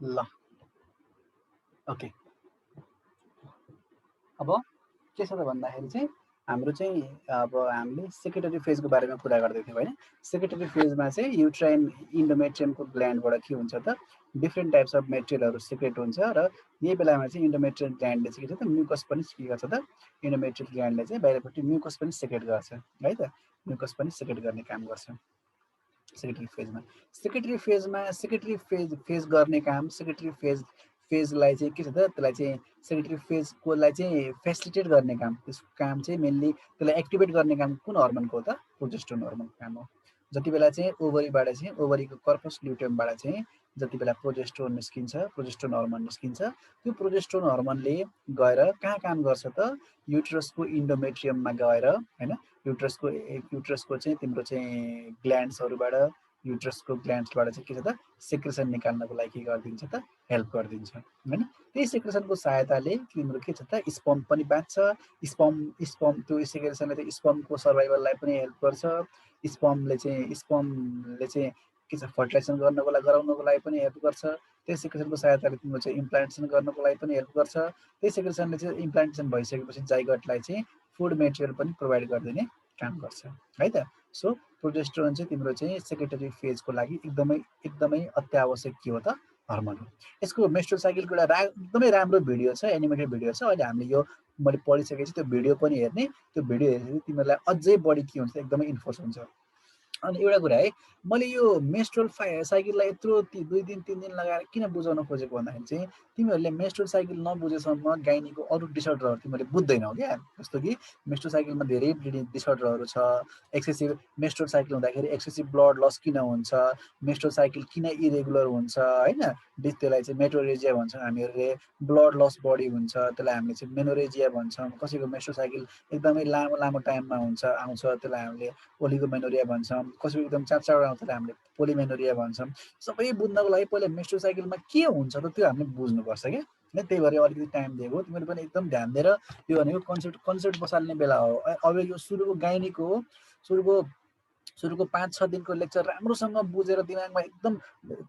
ल ओके अब के छ त भन्दाखेरि चाहिँ हाम्रो चाहिँ अब हामीले सेक्रेटरी फेजको बारेमा कुरा गर्दै थियौँ होइन। सेक्रेटरी फेजमा चाहिँ युट्राइन इन्डोमेट्रियमको ग्ल्यान्डबाट के हुन्छ त डिफ्रेन्ट टाइप्स अफ मेटेरियलहरू सिक्रेट हुन्छ र यही बेलामा चाहिँ इन्डोमेट्रियल ग्ल्यान्डले चाहिँ के छ त म्युकस पनि के गर्छ त इन्डोमेट्रियल ग्ल्यान्डले चाहिँ बाहिरपट्टि म्युकस पनि सिक्रेट गर्छ है त। म्युकस पनि सिक्रेट गर्ने काम गर्छ सेक्रेटरी फेजमा। सेक्रेटरी फेज गर्ने काम फेजलाई चाहिँ के छ त त्यसलाई चाहिँ सेक्रेटरी फेजकोलाई चाहिँ फेसिलिटेट गर्ने काम त्यसको काम चाहिँ मेनली त्यसलाई एक्टिभेट गर्ने काम कुन हर्मोनको हो त प्रोजेस्टेरोन हर्मोनको काम हो। जति बेला चाहिँ ओभरीबाट चाहिँ ओभरीको कर्पस ल्युटियमबाट चाहिँ जति बेला प्रोजेस्टेरोन निस्किन्छ प्रोजेस्टेरोन हर्मोन निस्किन्छ त्यो प्रोजेस्टेरोन हर्मोनले गएर कहाँ काम गर्छ त युट्रसको इन्डोमेट्रियममा गएर होइन युट्रसको चाहिँ तिम्रो चाहिँ ग्ल्यान्ड्सहरूबाट युट्रसको ग्ल्यान्ड्सबाट चाहिँ के छ त सेक्रेसन निकाल्नको लागि के गरिदिन्छ त हेल्प गरिदिन्छ होइन। त्यही सेक्रेसनको सहायताले तिम्रो के छ त स्पर्म पनि बाँच्छ। स्पर्म त्यो सेक्रेसनले चाहिँ स्पर्मको सर्भाइभललाई पनि हेल्प गर्छ। स्पर्मले चाहिँ के छ फर्टिलाइजेसन गर्नको लागि गराउनको लागि पनि हेल्प गर्छ। त्यही सेक्रेसनको सहायताले तिम्रो चाहिँ इम्प्लान्टेसन गर्नको लागि पनि हेल्प गर्छ। त्यही सेक्रेसनले चाहिँ इम्प्लान्टेसन भइसकेपछि जाइगटलाई चाहिँ फुड मेटेरियल पनि प्रोभाइड गरिदिने काम गर्छ है त। सो प्रोजेस्टेरोन चाहिँ तिम्रो चाहिँ सेक्रेटरी फेजको लागि एकदमै एकदमै अत्यावश्यक के हो त हर्मोन हो। यसको मेस्ट्रुअल साइकलको एउटा एकदमै राम्रो भिडियो छ, एनिमेटेड भिडियो छ। अहिले हामीले यो मैले पढिसकेपछि त्यो भिडियो पनि हेर्ने, त्यो भिडियो हेरेपछि तिमीहरूलाई अझै बढी के हुन्छ एकदमै इन्फोर्स हुन्छ। अनि एउटा कुरा है मैले यो मेस्ट्रुअल साइकललाई यत्रो 2 दिन 3 दिन लगाएर किन बुझाउन खोजेको भन्दाखेरि चाहिँ तिमीहरूले मेस्ट्रुअल साइकल नबुझेसम्म गाइनीको अरू डिसअर्डरहरू तिमीहरूले बुझ्दैनौ क्या। जस्तो कि मेस्ट्रुअल साइकलमा धेरै डिसअर्डरहरू छ। एक्सेसिभ मेस्ट्रुअल साइकल हुँदाखेरि एक्सेसिभ ब्लड लस किन हुन्छ, मेस्ट्रुअल साइकल किन इरेगुलर हुन्छ होइन। त्यसलाई चाहिँ मेट्रोरेजिया भन्छौँ हामीहरूले। ब्लड लस बढी हुन्छ त्यसलाई हामीले चाहिँ मेनोरेजिया भन्छौँ। कसैको मेस्ट्रुअल साइकल एकदमै लामो लामो टाइममा आउँछ त्यसलाई हामीले ओलिगोमेनोरिया भन्छौँ। कसैको एकदम चाँडो आउँछ त्यसलाई हामीले पोलिमेनोरिया भन्छौँ। सबै बुझ्नको लागि पहिला मेस्ट्रुअल साइकलमा के हुन्छ त त्यो हामीले बुझ्नुपर्छ क्या। त्यही भएर अलिकति टाइम दिएको तिमीहरू पनि एकदम ध्यान दिएर यो भनेको कन्सेप्ट बसाल्ने बेला हो। अब यो सुरुको गाइनीको हो, सुरुको 5-6 दिनको लेक्चर राम्रोसँग बुझेर दिमागमा एकदम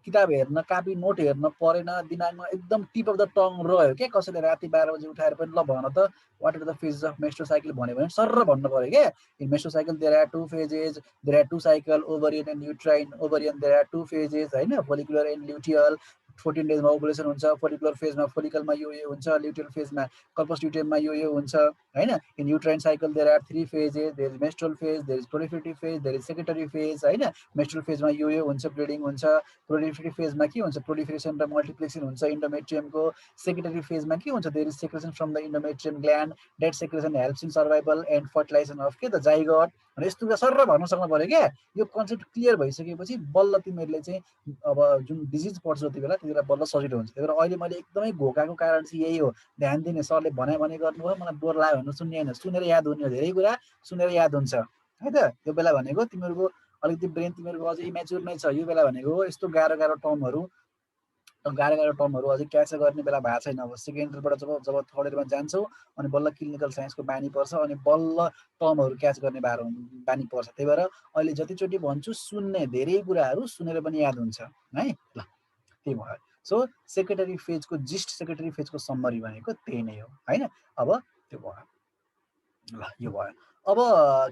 किताब हेर्न कापी नोट हेर्न परेन, दिमागमा एकदम टिप अफ द टङ रह्यो क्या। कसैले राति 12 बजी उठाएर पनि ल भन त what are the phases of menstrual cycle भन्यो भने सर्र भन्नु पऱ्यो क्या। In menstrual cycle there are 2 phases, there are 2 cycle ovarian and uterine, ovarian there are 2 phases होइन, फोलिकुलर एन्ड ल्युटियल। 14 डेजमा ओभुलेसन हुन्छ, फोलिकुलर फेजमा फोलिकलमा यो हुन्छ, ल्युटियल फेजमा कर्पस ल्युटियममा यो हुन्छ होइन। In uterine cycle there are 3 phases, there is menstrual phase, there is प्रोलिफरेटिभ phase, there is secretory phase होइन। मेस्ट्रुअल फेजमा यो हुन्छ, ब्लिडिङ हुन्छ। प्रोलिफरेटिभ फेजमा के हुन्छ, प्रोलिफरेसन र मल्टिप्लेक्सन हुन्छ इन्डोमेट्रियमको। सेक्रेटरी फेजमा के हुन्छ, there is secretion from the endometrium gland, that secretion helps in survival and fertilization of के त जाइगट। यस्तो कुरा सर्र भन्न सक्नु पऱ्यो क्या। यो कन्सेप्ट क्लियर भइसकेपछि बल्ल तिमीहरूले चाहिँ अब जुन डिजिज पर्छ त्यति बेला बल्ल सजिलो हुन्छ। त्यही भएर अहिले मैले एकदमै घोकाको कारण चाहिँ यही हो। ध्यान दिने, सरले भने गर्नुभयो, मलाई बोर लाग्यो भने सुन्ने होइन, सुनेर याद हुने हो। धेरै कुरा सुनेर याद हुन्छ है त। यो बेला भनेको तिमीहरूको अलिकति ब्रेन तिमीहरूको अझै इमेच्योर नै छ। यो बेला भनेको यस्तो गाह्रो टर्महरू अझै क्याच गर्ने बेला भएको छैन। अब सेकेन्ड इयरबाट जब थर्ड इयरमा जान्छौ अनि बल्ल क्लिनिकल साइन्सको बानी पर्छ अनि बल्ल टर्महरू क्याच गर्ने बानी पर्छ। त्यही भएर अहिले जतिचोटि भन्छु सुन्ने, धेरै कुराहरू सुनेर पनि याद हुन्छ है। ल त्यही भयो। सो सेक्रेटरी फेजको सेक्रेटरी फेजको सम्मरी भनेको त्यही नै हो होइन। अब त्यो भयो। ल यो भयो। अब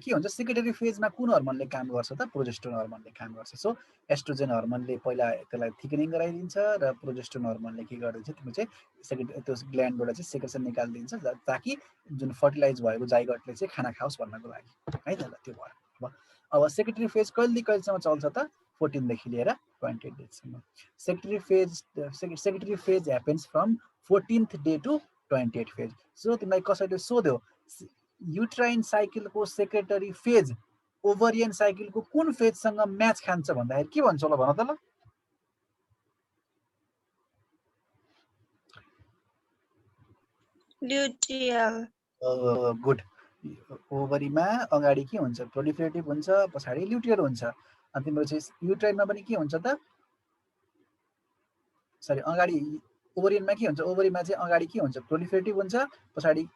के हुन्छ सेक्रेटरी फेजमा कुन हर्मोनले काम गर्छ त प्रोजेस्टेरोन हर्मोनले काम गर्छ। सो एस्ट्रोजेन हर्मोनले पहिला त्यसलाई थिकनिङ गराइदिन्छ र प्रोजेस्टेरोन हर्मोनले के गरिदिन्छ तिम्रो चाहिँ त्यो ग्ल्यान्डबाट चाहिँ सेक्रेसन निकालिदिन्छ ताकि जुन फर्टिलाइज भएको जाइगटले चाहिँ खाना खाओस् भन्नको लागि है त। ल त्यो भयो। अब सेक्रेटरी फेज कहिलेसम्म चल्छ त 14 देखि लिएर 28 डेजसम्म। Secretory phase happens from 14th day to 28 phase. So तिमीलाई कसैले सोध्यो युट्राइन साइकलको सेक्रेटरी फेज ओभरियन साइकलको कुन फेजसँग म्याच खान्छ भन्दाखेरि के भन्छ होला भन त ल। ल्युटियल। गुड। ओभरीमा अगाडि के हुन्छ प्रोलिफरेटिभ हुन्छ, पछाडि ल्युटियल हुन्छ। अनि तिम्रो चाहिँ युट्राइनमा पनि के हुन्छ त, सरी अगाडि ओभरियनमा के हुन्छ, ओभरीमा चाहिँ अगाडि के हुन्छ प्रोलिफरेटिभ हुन्छ, पछाडि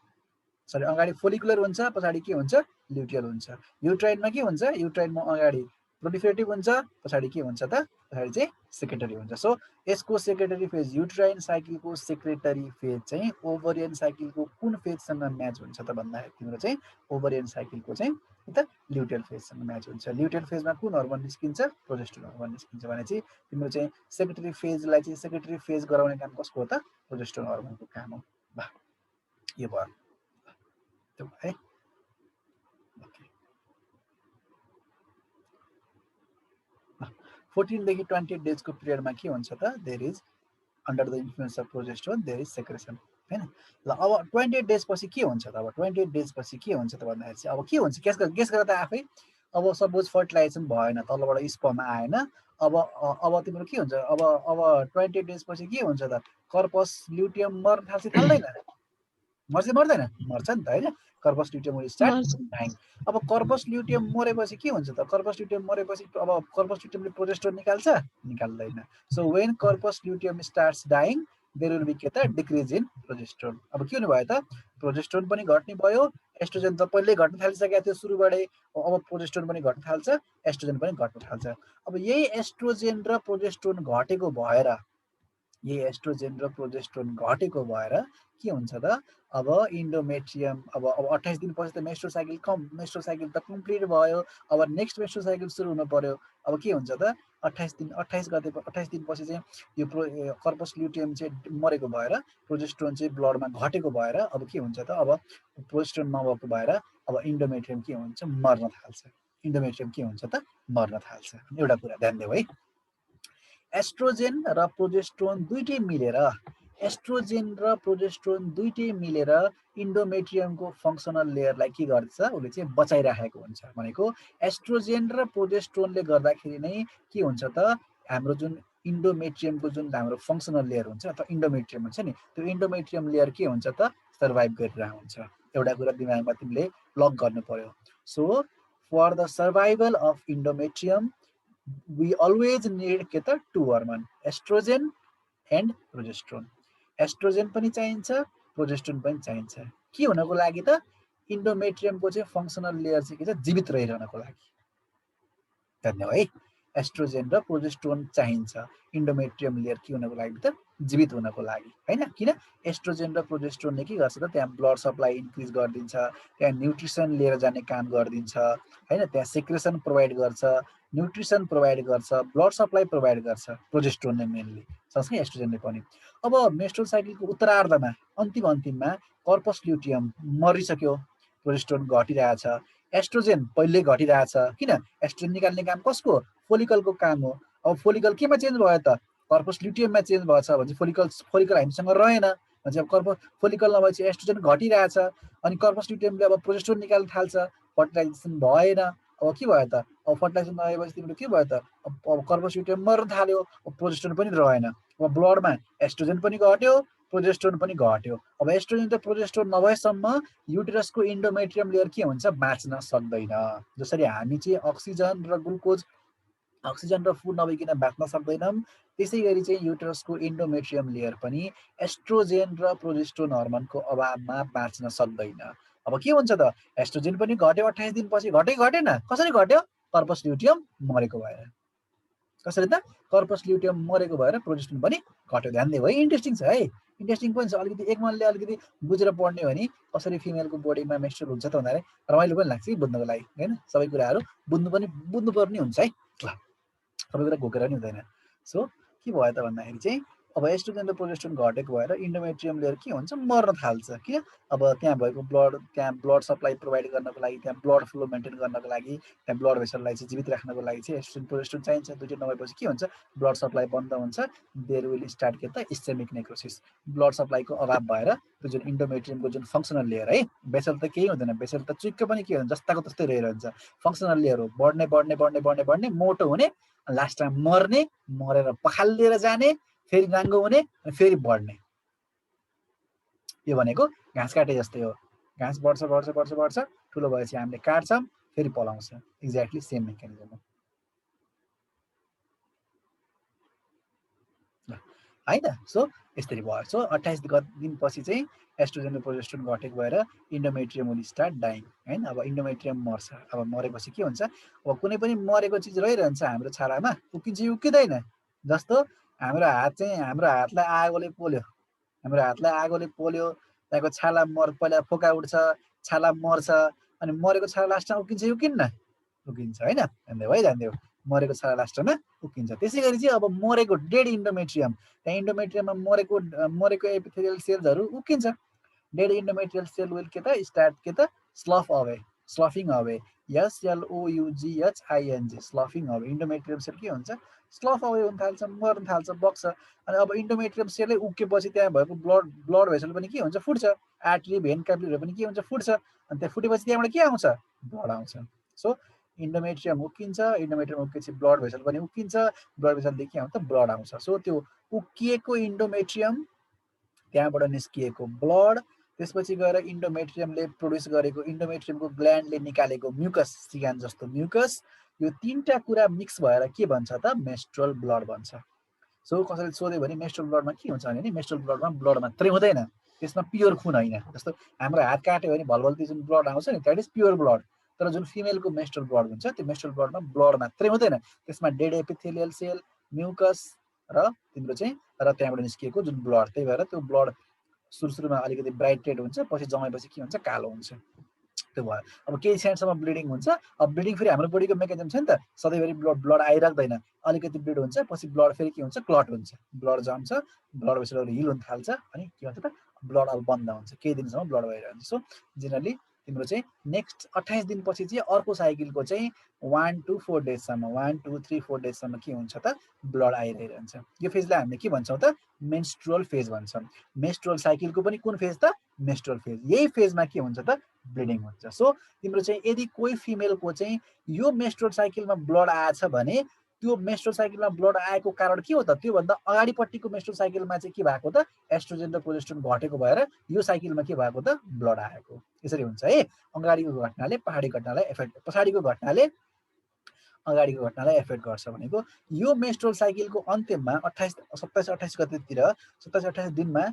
अगाडि फोलिकुलर हुन्छ, पछाडि के हुन्छ ल्युटियल हुन्छ। युट्राइनमा के हुन्छ, युट्राइनमा अगाडि प्रोलिफरेटिभ हुन्छ, पछाडि के हुन्छ त, पछाडि चाहिँ सेक्रेटरी हुन्छ। सो यसको सेक्रेटरी फेज युट्राइन साइकलको सेक्रेटरी फेज चाहिँ ओभरियन साइकलको कुन फेजसँग म्याच हुन्छ त भन्दाखेरि तिम्रो चाहिँ ओभरियन साइकलको चाहिँ त ल्युटियल फेजसँग म्याच हुन्छ। ल्युटियल फेजमा कुन हर्मोन निस्किन्छ, प्रोजेस्टेरोन हर्मोन निस्किन्छ भने चाहिँ तिम्रो चाहिँ सेक्रेटरी फेजलाई चाहिँ सेक्रेटरी फेज गराउने काम कसको हो त, प्रोजेस्टेरोन हर्मोनको काम हो। यो भयो त्यो है। 14 देखि 28 डेजको पिरियडमा के हुन्छ त, there is under the influence of progesterone there is secretion हैन। ल अब 28 डेज पछि के हुन्छ त, अब 28 डेज पछि के हुन्छ त भन्दाखेरि चाहिँ अब के हुन्छ, गेस गर त आफै। अब सपोज फर्टिलाइजेसन भएन, तलबाट स्पर्म आएन, अब तिम्रो के हुन्छ, अब 28 डेज पछि के हुन्छ त, कर्पस ल्युटियम मर्न थाल्छ थाल्दैन, मर्दैन, मर्छ नि त होइन। Corpus luteum will start dying. अब कर्पस ल्युटियम मरेपछि के हुन्छ त, कर्पस ल्युटियम मरेपछि अब कर्पस ल्युटियमले प्रोजेस्टेरोन निकाल्छ, निकाल्दैन। So when corpus luteum starts dying there will be के त, डिक्रिज इन प्रोजेस्टेरोन। अब के हुने भयो त, प्रोजेस्टेरोन पनि घट्ने भयो, एस्ट्रोजन त पहिल्यै घट्न थालिसकेको थियो सुरुबाटै, अब प्रोजेस्टेरोन पनि घट्न थाल्छ, एस्ट्रोजन पनि घट्न थाल्छ। अब यही एस्ट्रोजेन र प्रोजेस्टेरोन घटेको भएर, यही एस्ट्रोजेन र प्रोजेस्टेरोन घटेको भएर के हुन्छ त, अब इन्डोमेट्रियम अब 28 दिनपछि त मेस्ट्रुअल साइकल त कम्प्लिट भयो। अब नेक्स्ट मेस्ट्रुअल साइकल सुरु हुनु पर्यो। अब के हुन्छ त, 28 दिनपछि चाहिँ यो कर्पस ल्युटियम चाहिँ मरेको भएर प्रोजेस्टेरोन चाहिँ ब्लडमा घटेको भएर अब के हुन्छ त, अब प्रोजेस्टेरोन नभएको भएर अब इन्डोमेट्रियम के हुन्छ, मर्न थाल्छ। इन्डोमेट्रियम के हुन्छ त, मर्न थाल्छ। एउटा कुरा ध्यान देऊ है, एस्ट्रोजेन र प्रोजेस्टेरोन दुइटै मिलेर, एस्ट्रोजेन र प्रोजेस्टेरोन दुइटै मिलेर इन्डोमेट्रियमको फङ्सनल लेयरलाई के गर्छ, उसले चाहिँ बचाइराखेको हुन्छ। भनेको एस्ट्रोजेन र प्रोजेस्टेरोनले गर्दाखेरि नै के हुन्छ त, हाम्रो जुन इन्डोमेट्रियमको जुन हाम्रो फङ्सनल लेयर हुन्छ अथवा इन्डोमेट्रियम हुन्छ नि, त्यो इन्डोमेट्रियम लेयर के हुन्छ त, सर्भाइभ गरिरहेको हुन्छ। एउटा कुरा दिमागमा तिमीले लक गर्नु पर्यो। So for the survival of endometrium we always need के त, two hormone, estrogen and progesterone. Estrogen पनि चाहिन्छ, प्रोजेस्टेरोन पनि चाहिन्छ। के हुनको लागि त, इन्डोमेट्रियमको चाहिँ फङ्सनल लेयर चाहिँ के छ, जीवित रहिरहनको लागि। धन्यवाद है। एस्ट्रोजेन र प्रोजेस्टेरोन चाहिन्छ इन्डोमेट्रियम लेयर के हुनको लागि त, जीवित हुनको लागि हैन। किन, एस्ट्रोजेन र प्रोजेस्टेरोनले के गर्छ त, त्यहाँ ब्लड सप्लाई इन्क्रिज गरिदिन्छ, त्यहाँ न्युट्रिसन लिएर जाने काम गरिदिन्छ हैन, त्यहाँ सेक्रेसन प्रोभाइड गर्छ, न्युट्रिसन प्रोभाइड गर्छ, ब्लड सप्लाई प्रोभाइड गर्छ प्रोजेस्टेरोनले मेनली, सँगसँगै एस्ट्रोजेनले पनि। अब मेस्ट्रुअल साइकलको उत्तरार्धमा अन्तिममा कर्पस ल्युटियम मरिसक्यो, प्रोजेस्टेरोन घटिरहेछ, एस्ट्रोजेन पहिल्यै घटिरहेछ। किन, एस्ट्रोजेन निकाल्ने काम कसको, फोलिकलको काम हो। अब फोलिकल केमा चेन्ज भयो त, कर्पस ल्युटियममा चेन्ज भएछ भने चाहिँ फोलिकल हामीसँग रहेन भने अब फोलिकल नभएपछि एस्ट्रोजेन घटिरहेछ, अनि कर्पस ल्युटियमले अब प्रोजेस्टेरोन निकाल्न थाल्छ, फर्टिलाइजेसन भएन। अब के भयो त, अब फर्टिलाइजेसन नभएपछि तिम्रो के भयो त, अब कर्पस ल्युटियम मर्न थाल्यो, प्रोजेस्टेरोन पनि रहेन। अब ब्लडमा एस्ट्रोजेन पनि घट्यो, प्रोजेस्टेरोन पनि घट्यो। अब एस्ट्रोजेन र प्रोजेस्टेरोन नभएसम्म युटेरसको इन्डोमेट्रियम लेयर के हुन्छ, बाँच्न सक्दैन। जसरी हामी चाहिँ अक्सिजन र ग्लुकोज, अक्सिजन र फुड नभइकन बाँच्न सक्दैनौँ, त्यसै गरी चाहिँ युटेरसको इन्डोमेट्रियम लेयर पनि एस्ट्रोजेन र प्रोजेस्टेरोन हर्मोनको अभावमा बाँच्न सक्दैन। अब के हुन्छ त, एस्ट्रोजेन पनि घट्यो 28 दिनपछि, घटेन, कसरी घट्यो, कर्पस ल्युटियम मरेको भएर। कसरी त, कर्पस ल्युटियम मरेको भएर प्रोजेस्टेरोन पनि घट्यो। ध्यान दियो है, इन्ट्रेस्टिङ छ है, इन्ट्रेस्टिङ पनि छ। अलिकति एक मनले अलिकति बुझेर पढ्ने हो भने कसरी फिमेलको बोडीमा मेन्स्ट्रुअल हुन्छ त भन्दाखेरि रमाइलो पनि लाग्छ कि बुझ्नको लागि हैन। सबै कुराहरू बुझ्नुपर्ने हुन्छ है, ल सबै कुरा घोकेर पनि हुँदैन। सो के भयो त भन्दाखेरि चाहिँ अब एस्ट्रोजेन र प्रोजेस्टेरोन घटेको भएर इन्डोमेट्रियम लेयर के हुन्छ, मर्न थाल्छ। किन, अब त्यहाँ भएको त्यहाँ ब्लड सप्लाई प्रोभाइड गर्नको लागि, त्यहाँ ब्लड फ्लो मेन्टेन गर्नको लागि, त्यहाँ ब्लड भेसललाई चाहिँ जीवित राख्नको लागि चाहिँ एस्ट्रोजेन प्रोजेस्टेरोन चाहिन्छ। दुईटै नभएपछि के हुन्छ, ब्लड सप्लाई बन्द हुन्छ, देयर विल स्टार्ट के त, इस्केमिक नेक्रोसिस। ब्लड सप्लाईको अभाव भएर त्यो जुन इन्डोमेट्रियमको जुन फङ्सनल लेयर है, बेसल त केही हुँदैन, बेसल त चुइक्क पनि के हुँदैन, जस्ताको तस्तै रहिरहन्छ। फङ्सनल लेयर हो, बढ्ने मोटो हुने, लास्टमा मर्ने, मरेर पखालिएर जाने, फेरि नाङ्गो हुने, फेरि बढ्ने। यो भनेको घाँस काटे जस्तै हो, घाँस बढ्छ, ठुलो भएपछि हामीले काट्छौँ, फेरि पलाउँछ। एक्ज्याक्टली सेम मेकानिजम हो। हैन। सो यसरी भयो। सो 28 दिनपछि चाहिँ एस्ट्रोजन र प्रोजेस्टेरोन घटेको भएर इन्डोमेट्रियम विल स्टार्ट डाइङ हैन। अब इन्डोमेट्रियम मर्छ। अब मरेपछि के हुन्छ, अब कुनै पनि मरेको चिज रहिरहन्छ हाम्रो छालामा, उक्किन्छ कि उक्किँदैन। जस्तो हाम्रो हात चाहिँ, हाम्रो हातलाई आगोले पोल्यो, हाम्रो हातलाई आगोले पोल्यो, त्यहाँको छाला पहिला फोका उठ्छ, छाला मर्छ, अनि मरेको छाला लास्टमा उक्किन्छ कि उक्किन्न, उक्किन्छ हैन। जान्दियो मरेको छाला लास्टमा उक्किन्छ। त्यसै गरी चाहिँ अब मरेको डेड इन्डोमेट्रियम, त्यहाँ इन्डोमेट्रियममा मरेको एपिथेलियल सेल्सहरू उक्किन्छ। डेड इन्डोमेट्रियल सेल विल के त स्टार्ट के त slough away, sloughing away, SLOUGHING, sloughing away. Endometrium cell के हुन्छ, स्लफ अवे हुन थाल्छ, मर्न थाल्छ, बग्छ। अनि अब इन्डोमेट्रियम सेलै उक्केपछि त्यहाँ भएको ब्लड भेसल पनि के हुन्छ, फुट्छ। आर्टरी, भेन, क्यापिलरीहरू पनि के हुन्छ, फुट्छ। अनि त्यहाँ फुटेपछि त्यहाँबाट के आउँछ, ब्लड आउँछ। सो इन्डोमेट्रियम उक्किन्छ, इन्डोमेट्रियम उक्केपछि ब्लड भेसल पनि उक्किन्छ, ब्लड भेसलदेखि के आउँछ, ब्लड आउँछ। सो त्यो उक्किएको इन्डोमेट्रियम, त्यहाँबाट निस्किएको ब्लड, त्यसपछि गएर इन्डोमेट्रियमले प्रोड्युस गरेको, इन्डोमेट्रियमको ग्ल्यान्डले निकालेको म्युकस, सिगान जस्तो म्युकस, यो तीनटा कुरा मिक्स भएर के भन्छ त, मेस्ट्रुअल ब्लड भन्छ। सो कसैले सोध्यो भने मेस्ट्रुअल ब्लडमा के हुन्छ भने नि, मेस्ट्रुअल ब्लडमा ब्लड मात्रै हुँदैन, त्यसमा प्योर खुन होइन। जस्तो हाम्रो हात काट्यो भने भलभलती जुन ब्लड आउँछ नि, द्याट इज प्योर ब्लड। तर जुन फिमेलको मेस्ट्रुअल ब्लड हुन्छ, त्यो मेस्ट्रुअल ब्लडमा ब्लड मात्रै हुँदैन, त्यसमा डेड एपिथेलियल सेल, म्युकस र तिम्रो चाहिँ र त्यहाँबाट निस्किएको जुन ब्लड, त्यही भएर त्यो ब्लड सुरुमा अलिकति ब्राइट रेड हुन्छ, पछि जमेपछि के हुन्छ, कालो हुन्छ। त्यो भयो। अब केही सेन्टसम्म ब्लिडिङ हुन्छ। अब ब्लिडिङ फेरि हाम्रो बोडीको मेकानिजम छ नि त, सधैँभरि ब्लड आइराख्दैन, अलिकति ब्लिड हुन्छ, पछि ब्लड फेरि के हुन्छ, क्लट हुन्छ, ब्लड जम्छ, ब्लड भेसलहरू हिल हुन थाल्छ, अनि के हुन्छ त, ब्लड अब बन्द हुन्छ, केही दिनसम्म ब्लड भइरहन्छ। सो जेनरली तिम्रो चाहिँ नेक्स्ट 28 दिनपछि चाहिँ अर्को साइकलको चाहिँ 1 to 4 डेजसम्म, 1 2 3 4 डेजसम्म के हुन्छ त, ब्लड आइरहन्छ। यो फेजलाई हामीले के भन्छौँ त, मेन्स्ट्रुअल फेज भन्छौँ। मेन्स्ट्रुअल साइकलको पनि कुन फेज त, मेन्स्ट्रुअल फेज। यही फेजमा के हुन्छ त, ब्लिडिङ हुन्छ। सो तिम्रो चाहिँ यदि कोही फिमेलको चाहिँ यो मेन्स्ट्रुअल साइकलमा ब्लड आएछ भने, त्यो मेन्स्ट्रुअल साइकलमा ब्लड आएको कारण के हो त, त्योभन्दा अगाडिपट्टिको मेन्स्ट्रुअल साइकलमा चाहिँ के भएको त, एस्ट्रोजन र प्रोजेस्टेरोन घटेको भएर यो साइकलमा के भएको त, ब्लड आएको। यसरी हुन्छ है। अगाडिको घटनाले पछाडिको घटनालाई एफेक्ट, पछाडिको घटनाले अगाडिको घटनालाई एफेक्ट गर्छ भनेको। यो मेन्स्ट्रुअल साइकलको अन्त्यमा 27-28 गतेतिर, 27-28 दिनमा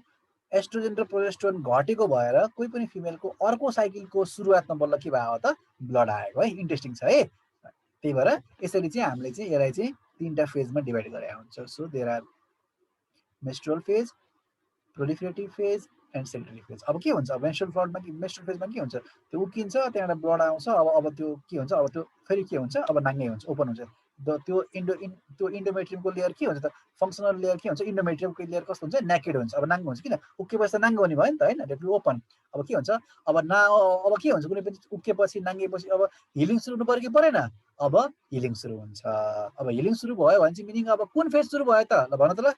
एस्ट्रोजन र प्रोजेस्टेरोन घटेको भएर कोही पनि फिमेलको अर्को साइकलको सुरुवातमा बल्ल के भयो त, ब्लड आएको है। इन्ट्रेस्टिङ छ है। त्यही भएर यसरी चाहिँ हामीले चाहिँ यसलाई चाहिँ तीनटा फेजमा डिभाइड गरेका हुन्छ। So there are menstrual phase, proliferative phase and secondary phase. अब के हुन्छ, मेन्स्ट्रुअल फेजमा के हुन्छ, त्यो उक्किन्छ, त्यहाँबाट ब्लड आउँछ। अब त्यो के हुन्छ, अब त्यो फेरि के हुन्छ, अब नाङ्गै हुन्छ, ओपन हुन्छ। त्यो इन्डोमेट्रियमको लेयर के हुन्छ त, फङ्सनल लेयर के हुन्छ, इन्डोमेट्रियमको लेयर कस्तो हुन्छ, नेकेड हुन्छ। अब नाङ्गो हुन्छ, किन, उक्केपछि त नाङ्गो हुने भयो नि त, होइन, डेट विल ओपन। अब के हुन्छ, अब के हुन्छ, कुनै पनि उक्केपछि, नाङ्गेपछि अब हिलिङ सुरु हुनु पर्यो कि परेन, अब हिलिङ सुरु हुन्छ। अब हिलिङ सुरु भयो भने चाहिँ मिनिङ अब कुन फेज सुरु भयो त, ल भन त ल।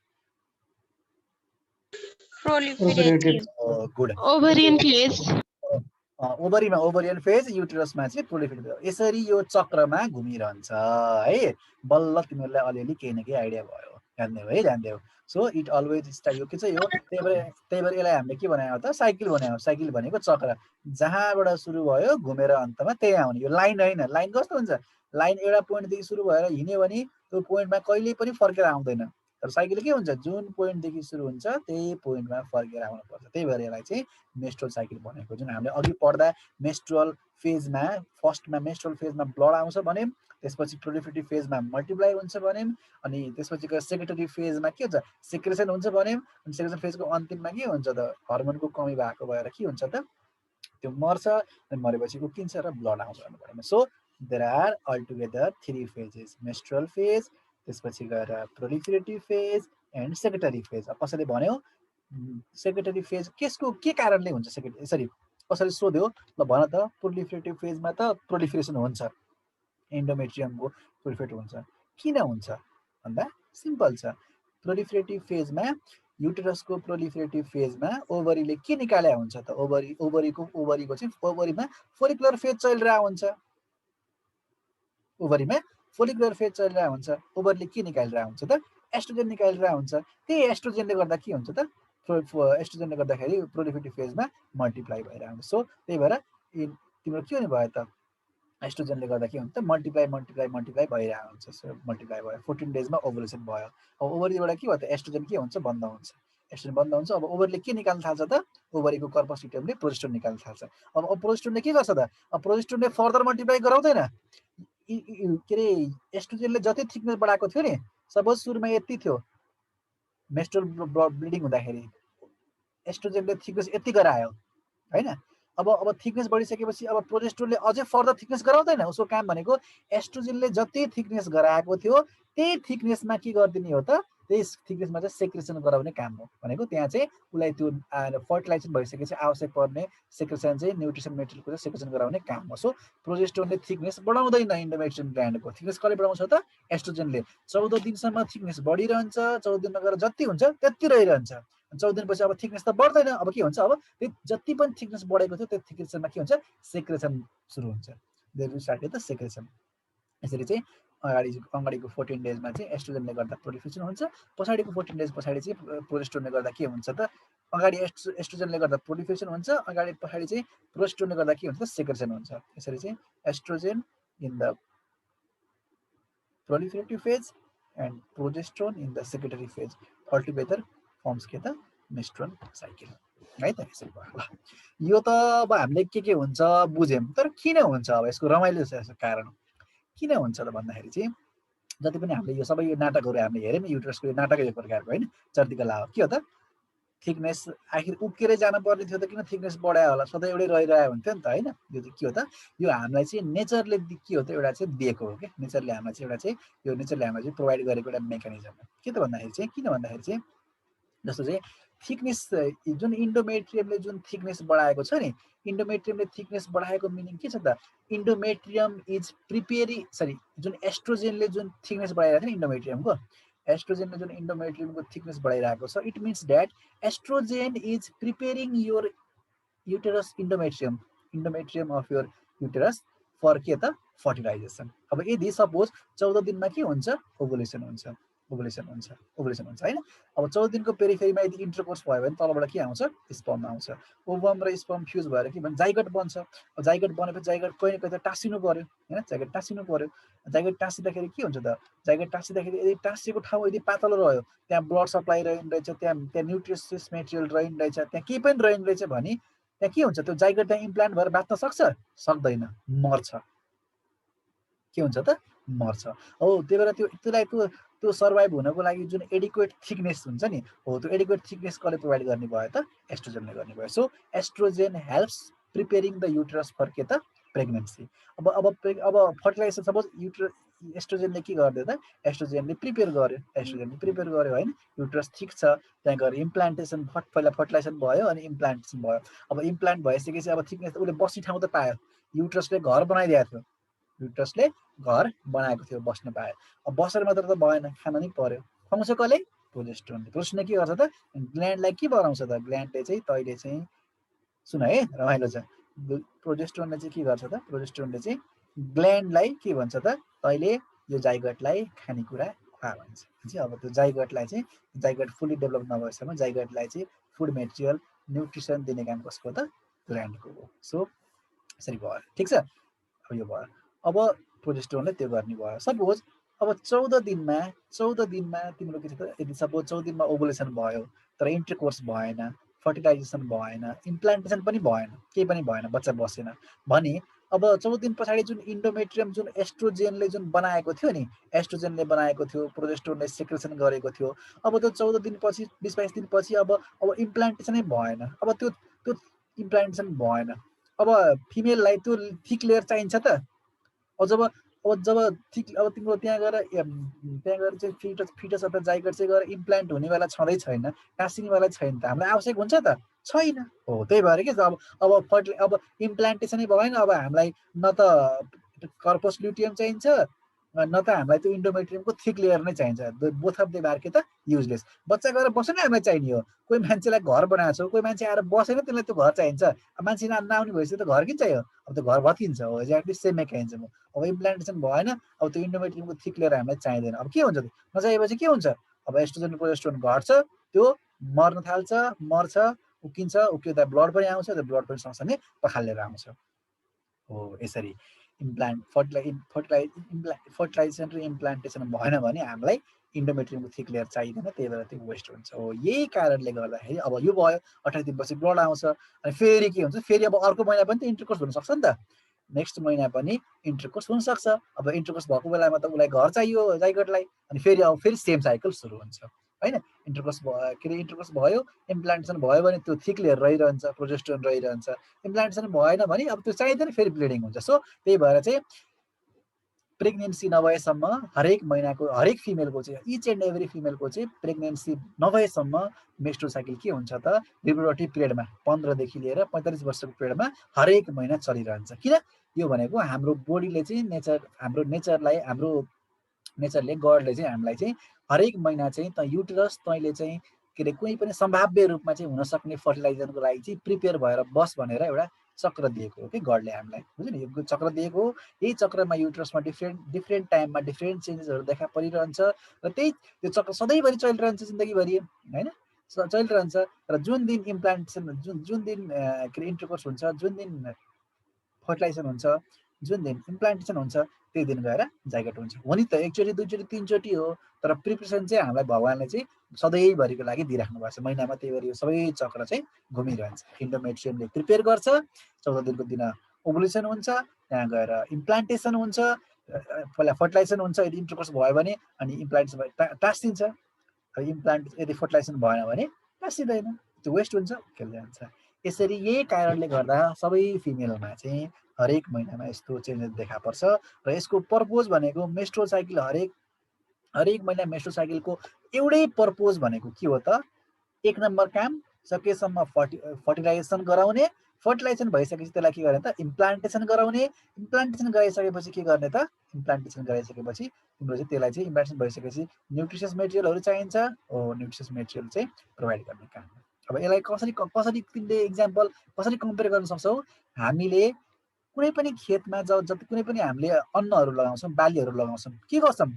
गुड। Ovarian phase. ओभरीमा ओभरियन फेज, युटेरसमा चाहिँ प्रोलिफरेटिभ। यसरी यो चक्रमा घुमिरहन्छ है। बल्ल तिमीहरूलाई अलिअलि केही न केही आइडिया भयो, जान्देऊ है, जान्देऊ। सो इट अलवेज स्टार्ट, यो के चाहिँ हो, त्यही भएर यसलाई हामीले के बनायो त, साइकल बनायो। साइकल भनेको चक्र, जहाँबाट सुरु भयो घुमेर अन्तमा त्यही आउने। यो लाइन होइन, लाइन कस्तो हुन्छ, लाइन एउटा पोइन्टदेखि सुरु भएर हिँड्यो भने त्यो पोइन्टमा कहिले पनि फर्केर आउँदैन। तर साइकल के हुन्छ, जुन पोइन्टदेखि सुरु हुन्छ त्यही पोइन्टमा फर्केर आउनुपर्छ। त्यही भएर यसलाई चाहिँ मेन्स्ट्रुअल साइकल भनेको। जुन हामीले अघि पढ्दा मेन्स्ट्रुअल फेजमा, फर्स्टमा मेन्स्ट्रुअल फेजमा ब्लड आउँछ भन्यौँ, त्यसपछि प्रोलिफरेटिभ फेजमा मल्टिप्लाई हुन्छ भन्यौँ, अनि त्यसपछि सेक्रेटरी फेजमा के हुन्छ, सेक्रेसन हुन्छ भन्यौँ। अनि सेक्रेसन फेजको अन्तिममा के हुन्छ त, हर्मोनको कमी भएको भएर के हुन्छ त, त्यो मर्छ। अनि मरेपछि उक्किन्छ र ब्लड आउँछ भन्नु। So there are all together 3 phases, menstrual phase, त्यसपछि गएर proliferative phase and secretory phase. कसैले भन्यो सेक्रेटरी फेज केसको के कारणले हुन्छ, यसरी कसैले सोध्यो, ल भन त, प्रोलिफरेटिभ फेजमा त प्रोलिफरेसन हुन्छ, इन्डोमेट्रियमको प्रोलिफरेट हुन्छ, किन हुन्छ भन्दा सिम्पल छ। प्रोलिफरेटिभ फेजमा, युटेरसको प्रोलिफरेटिभ फेजमा ओभरीले के निकाले हुन्छ त, ओभरीको चाहिँ ओभरीमा फोलिकुलर फेज चलिरहेको हुन्छ। ओभरीमा फोलिकुलर फेज चलिरहेको हुन्छ। ओभरले के निकालिरहेको हुन्छ त, एस्ट्रोजन निकालिरहेको हुन्छ। त्यही एस्ट्रोजनले गर्दा के हुन्छ त, एस्ट्रोजनले गर्दाखेरि प्रोलिफरेटिभ फेजमा मल्टिप्लाई भइरहेको हुन्छ। सो त्यही भएर तिम्रो के हुने भयो त, एस्ट्रोजनले गर्दा के हुन्छ मल्टिप्लाई भइरहेको हुन्छ। सो मल्टिप्लाई भयो 14 डेजमा ओभुलेसन भयो। अब ओभरीबाट के भयो त एस्ट्रोजन के हुन्छ बन्द हुन्छ। एस्ट्रोजन बन्द हुन्छ। अब ओभरले के निकाल्न थाल्छ त ओभरीको कर्पस ल्युटियमले प्रोजेस्टेरोन निकाल्न थाल्छ। अब प्रोजेस्टेरोनले के गर्छ त अब प्रोजेस्टेरोनले फर्दर मल्टिप्लाई गराउँदैन। के अरे एस्ट्रोजनले जति थिकनेस बढाएको थियो नि सपोज सुरुमा यति थियो मेस्ट्रुअल ब्लिडिङ हुँदाखेरि एस्ट्रोजनले थिकनेस यति गरायो हैन। अब थिकनेस बढिसकेपछि अब प्रोजेस्टेरोनले अझै फर्दर थिकनेस गराउँदैन। उसको काम भनेको एस्ट्रोजनले जति थिकनेस गराएको थियो त्यही थिकनेसमा के गरिदिने हो त त्यही थिकनेसमा चाहिँ सेक्रेसन गराउने काम हो। भनेको त्यहाँ चाहिँ उसलाई त्यो फर्टिलाइजेसन भइसकेपछि आवश्यक पर्ने सेक्रेसन चाहिँ न्युट्रिसन मेटेरियलको चाहिँ सेक्रेसन गराउने काम हो। सो प्रोजेस्टेरोनले थिकनेस बढाउँदैन इन्डोमेट्रियम ग्ल्यान्डको। थिकनेस कसले बढाउँछ त एस्ट्रोजनले। 14 दिनसम्म थिकनेस बढिरहन्छ। 14 दिनमा गएर जति हुन्छ त्यति रहिरहन्छ। 14 दिनपछि अब थिकनेस त बढ्दैन। अब के हुन्छ अब त्यो जति पनि थिकनेस बढेको थियो त्यो थिकनेसमा के हुन्छ सेक्रेसन सुरु हुन्छ। They will start the secretion. यसरी चाहिँ अगाडिको 14 डेजमा चाहिँ एस्ट्रोजनले गर्दा प्रोलिफरेसन हुन्छ। पछाडिको 14 डेज पछाडि चाहिँ प्रोजेस्टेरोनले गर्दा के हुन्छ त अगाडि एस्ट्रोजनले गर्दा प्रोलिफरेसन हुन्छ। अगाडि पछाडि चाहिँ प्रोजेस्टेरोनले गर्दा के हुन्छ त सेक्रेसन हुन्छ। यसरी चाहिँ estrogen in the proliferative phase and progesterone in the secretory phase altogether forms के त मेस्ट्रुअल साइकल है त। यसरी भयो। ल यो त अब हामीले के हुन्छ बुझ्यौँ। तर किन हुन्छ अब यसको रमाइलो कारण किन हुन्छ त भन्दाखेरि चाहिँ जति पनि हामीले यो सबै यो नाटकहरू हामीले हेऱ्यौँ युट्रसको नाटकै यो प्रकारको होइन चर्दिकला हो। के हो त थिकनेस आखिर उक्किरै जानुपर्ने थियो त किन थिकनेस बढायो होला सधैँ एउटै रहिरहेको हुन्थ्यो नि त होइन। यो चाहिँ के हो त यो हामीलाई चाहिँ नेचरले के हो त एउटा चाहिँ दिएको हो कि नेचरले हामीलाई चाहिँ एउटा चाहिँ यो नेचरले हामीलाई चाहिँ प्रोभाइड गरेको एउटा मेकानिजम हो। के त भन्दाखेरि चाहिँ किन भन्दाखेरि चाहिँ जस्तो चाहिँ थिकनेस जुन इन्डोमेट्रियमले जुन थिकनेस बढाएको छ नि इन्डोमेट्रियमले थिकनेस बढाएको मिनिङ के छ त इन्डोमेट्रियम इज प्रिपेयरिङ जुन एस्ट्रोजनले जुन थिकनेस बढाइरहेको छ नि इन्डोमेट्रियमको एस्ट्रोजनले जुन इन्डोमेट्रियमको थिकनेस बढाइरहेको छ it means that estrogen is preparing your uterus endometrium of your uterus for के त फर्टिलाइजेसन। अब यदि सपोज 14 दिनमा के हुन्छ ओभुलेसन हुन्छ होइन। अब 14 दिनको पेरिफेरीमा यदि इन्टरकोर्स भयो भने तलबाट के आउँछ स्पर्म आउँछ। ओभम र स्पर्म फ्युज भएर के भन्छ जाइगट बन्छ। जाइगट बनेपछि जाइगट कहिले कहिले टाँसिनु पर्यो होइन जाइगट टाँसिनु पर्यो। जाइगट टाँसिँदाखेरि के हुन्छ त जाइगट टाँसिँदाखेरि यदि टाँसिएको ठाउँ यदि पातलो रह्यो त्यहाँ ब्लड सप्लाई रहन्छ त्यहाँ न्युट्रिसियस मेटेरियल रहन्छ त्यहाँ केही पनि रहन्छ भने त्यहाँ के हुन्छ त्यो जाइगट त्यहाँ इम्प्लान्ट भएर बाँच्न सक्छ सक्दैन मर्छ। के हुन्छ त मर्छ। हो त्यही भएर त्यसलाई त्यो सर्भाइभ हुनको लागि जुन एडिक्वेट थिकनेस हुन्छ नि हो त्यो एडिक्वेट थिकनेस कसले प्रोभाइड गर्ने भयो त एस्ट्रोजनले गर्ने भयो। सो estrogen helps preparing the uterus for के त प्रेग्नेन्सी। अब फर्टिलाइजेसन सपोज एस्ट्रोजनले के गर्यो त एस्ट्रोजनले प्रिपेयर गर्यो होइन युटरस ठिक छ त्यहाँ गएर इम्प्लान्टेसन पहिला फर्टिलाइजेसन भयो अनि इम्प्लान्टेसन भयो। अब इम्प्लान्ट भइसकेपछि अब थिकनेस उसले बस्ने ठाउँ त पायो युटरसले घर बनाइदिएको थियो युटरसले घर बनाएको थियो बस्न पायो। अब बसेर मात्र त भएन खान नि पर्यो खुवाउँछ कसले प्रोजेस्टेरोनले के गर्छ त ग्ल्यान्डलाई के बनाउँछ त ग्ल्यान्डले चाहिँ तैँले चाहिँ सुन है रमाइलो छ प्रोजेस्टेरोनले चाहिँ के गर्छ त प्रोजेस्टेरोनले चाहिँ ग्ल्यान्डलाई के भन्छ त तैँले यो जाइगटलाई खानेकुरा खुवा भन्छ। अब त्यो जाइगटलाई चाहिँ जाइगट फुल्ली डेभलप नभएसम्म जाइगटलाई चाहिँ फुड मेटेरियल न्युट्रिसन दिने काम कसको त ग्ल्यान्डको हो। सो यसरी भयो ठिक छ। अब यो भयो अब प्रोजेस्टेरोनले त्यो गर्ने भयो। सपोज अब 14 दिनमा तिम्रो के छ त यदि सपोज 14 दिनमा ओभुलेसन भयो तर इन्टरकोर्स भएन फर्टिलाइजेसन भएन इम्प्लान्टेसन पनि भएन केही पनि भएन बच्चा बसेन भने अब 14 दिन पछाडि जुन इन्डोमेट्रियम जुन एस्ट्रोजनले जुन बनाएको थियो नि एस्ट्रोजनले बनाएको थियो प्रोजेस्टेरोनले सेक्रेसन गरेको थियो अब त्यो 14 दिनपछि 20-22 दिनपछि अब इम्प्लान्टेसनै भएन। अब त्यो इम्प्लान्टेसन भएन। अब फिमेललाई त्यो थिक लेयर चाहिन्छ त जब थिक अब तिम्रो त्यहाँ गएर चाहिँ फिटस अथवा जाइगट चाहिँ गएर इम्प्लान्ट हुनेवाला छँदै छैन टाँसिनेवाला छैन त हामीलाई आवश्यक हुन्छ त छैन हो। त्यही भएर के अब इम्प्लान्टेसनै भएन अब हामीलाई न त कर्पस ल्युटियम चाहिन्छ न त हामीलाई त्यो इन्डोमेट्रियमको थिक लेयर नै चाहिन्छ। बोथ अफ द बार के त युजलेस। बच्चा गएर बस्न हामीलाई चाहिने हो। कोही मान्छेलाई घर बनाएको छ कोही मान्छे आएर बसेन त्यसलाई त्यो घर चाहिन्छ। अब मान्छे नआउने भएपछि त घर किन चाहियो अब त्यो घर भत्किन्छ हो एक्ज्याक्टली सेम मेकानिजम हो। अब इम्प्लान्टेसन भएन अब त्यो इन्डोमेट्रियमको थिक लेयर हामीलाई चाहिँदैन। अब के हुन्छ नचाहिएपछि के हुन्छ अब एस्ट्रोजन प्रोजेस्टेरोन घट्छ त्यो मर्न थाल्छ मर्छ उक्किन्छ उक्किँदा ब्लड पनि आउँछ त्यो ब्लड पनि सँगसँगै पखालेर आउँछ हो। यसरी फर्टिलाइजेसन र इम्प्लान्टेसन भएन भने हामीलाई इन्डोमेट्रियमको थिक लेयर चाहिँदैन, त्यही भएर त्यो वेस्ट हुन्छ। हो यही कारणले गर्दाखेरि अब यो भयो 28 दिनपछि ब्लड आउँछ, अनि फेरि के हुन्छ, फेरि अब अर्को महिना पनि त इन्टरकोर्स हुनसक्छ नि त, नेक्स्ट महिना पनि इन्टरकोर्स हुनसक्छ। अब इन्टरकोर्स भएको बेलामा त उसलाई घर चाहियो जाइगोटलाई, अनि फेरि अब फेरि सेम साइकल सुरु हुन्छ होइन। इन्टरकोर्स के अरे इन्टरकोर्स भयो, इम्प्लान्टेसन भयो भने त्यो थिक लेयर रहिरहन्छ, प्रोजेस्टेरोन रहिरहन्छ। इम्प्लान्टेसन भएन भने अब त्यो चाहिँदैन, फेरि ब्लिडिङ हुन्छ। सो त्यही भएर चाहिँ प्रेग्नेन्सी नभएसम्म हरेक महिनाको हरेक फिमेलको चाहिँ इच एन्ड एभ्री फिमेलको चाहिँ प्रेग्नेन्सी नभएसम्म मेन्स्ट्रुअल साइकल के हुन्छ त, रिप्रोडक्टिभ पिरियडमा 15 देखि लिएर 45 वर्षको पिरियडमा हरेक महिना चलिरहन्छ। किन? यो भनेको हाम्रो बोडीले चाहिँ हाम्रो नेचरले गडले चाहिँ हामीलाई चाहिँ हरेक महिना चाहिँ त युटरस तैँले चाहिँ के अरे कुनै पनि सम्भाव्य रूपमा चाहिँ हुन सक्ने फर्टिलाइजरको लागि चाहिँ प्रिपेयर भएर बस भनेर एउटा चक्र दिएको हो कि गडले हामीलाई, बुझ्यो नि, यो चक्र दिएको हो। यही चक्रमा युटरसमा डिफ्रेन्ट टाइममा डिफ्रेन्ट चेन्जेसहरू देखा परिरहन्छ र त्यही त्यो चक्र सधैँभरि चलिरहन्छ, जिन्दगीभरि होइन चलिरहन्छ। र जुन दिन इम्प्लान्टेसन जुन दिन के अरे इन्टरकोर्स हुन्छ, जुन दिन फर्टिलाइजेसन हुन्छ, जुन दिन इम्प्लान्टेसन हुन्छ, त्यही दिन गएर जाइगोट हुन्छ। हो नि त, एकचोटि दुईचोटि तीनचोटि हो, तर प्रिपरेसन चाहिँ हामीलाई भगवान्ले चाहिँ सधैँभरिको लागि दिइराख्नु भएको छ महिनामा। त्यही भएर यो सबै चक्र चाहिँ घुमिरहन्छ। इन्डोमेट्रियमले प्रिपेयर गर्छ, 14 दिनको दिन ओभुलेसन हुन्छ, त्यहाँ गएर इम्प्लान्टेसन हुन्छ, पहिला फर्टिलाइजेसन हुन्छ यदि इन्टरकोर्स भयो भने, अनि इम्प्लान्टेसन टाँसिन्छ। इम्प्लान्ट यदि फर्टिलाइजेसन भएन भने टाँसिँदैन, त्यो वेस्ट हुन्छ, खेल्दै जान्छ। यसरी यही कारणले गर्दा सबै फिमेलमा चाहिँ हरेक महिनामा यस्तो चेन्जेस देखा पर्छ। र यसको पर्पोज भनेको मेन्स्ट्रुअल साइकल हरेक महिना मेन्स्ट्रुअल साइकलको एउटै पर्पोज भनेको के हो त, एक नम्बर काम सकेसम्म फर्टिलाइजेसन गराउने, फर्टिलाइजेसन भइसकेपछि त्यसलाई के गर्ने त, इम्प्लान्टेसन गराउने, इम्प्लान्टेसन गराइसकेपछि के गर्ने त, इम्प्लान्टेसन गराइसकेपछि तिम्रो चाहिँ त्यसलाई चाहिँ इम्प्लान्टेसन भइसकेपछि न्युट्रिसियस मेटेरियलहरू चाहिन्छ, न्युट्रिसियस मेटेरियल चाहिँ प्रोभाइड गर्ने काम। अब यसलाई कसरी तिमीले इक्जाम्पल कसरी कम्पेयर गर्न सक्छौ, हामीले कुनै पनि खेतमा जति कुनै पनि हामीले अन्नहरू लगाउँछौँ, बालीहरू लगाउँछौँ, के गर्छौँ,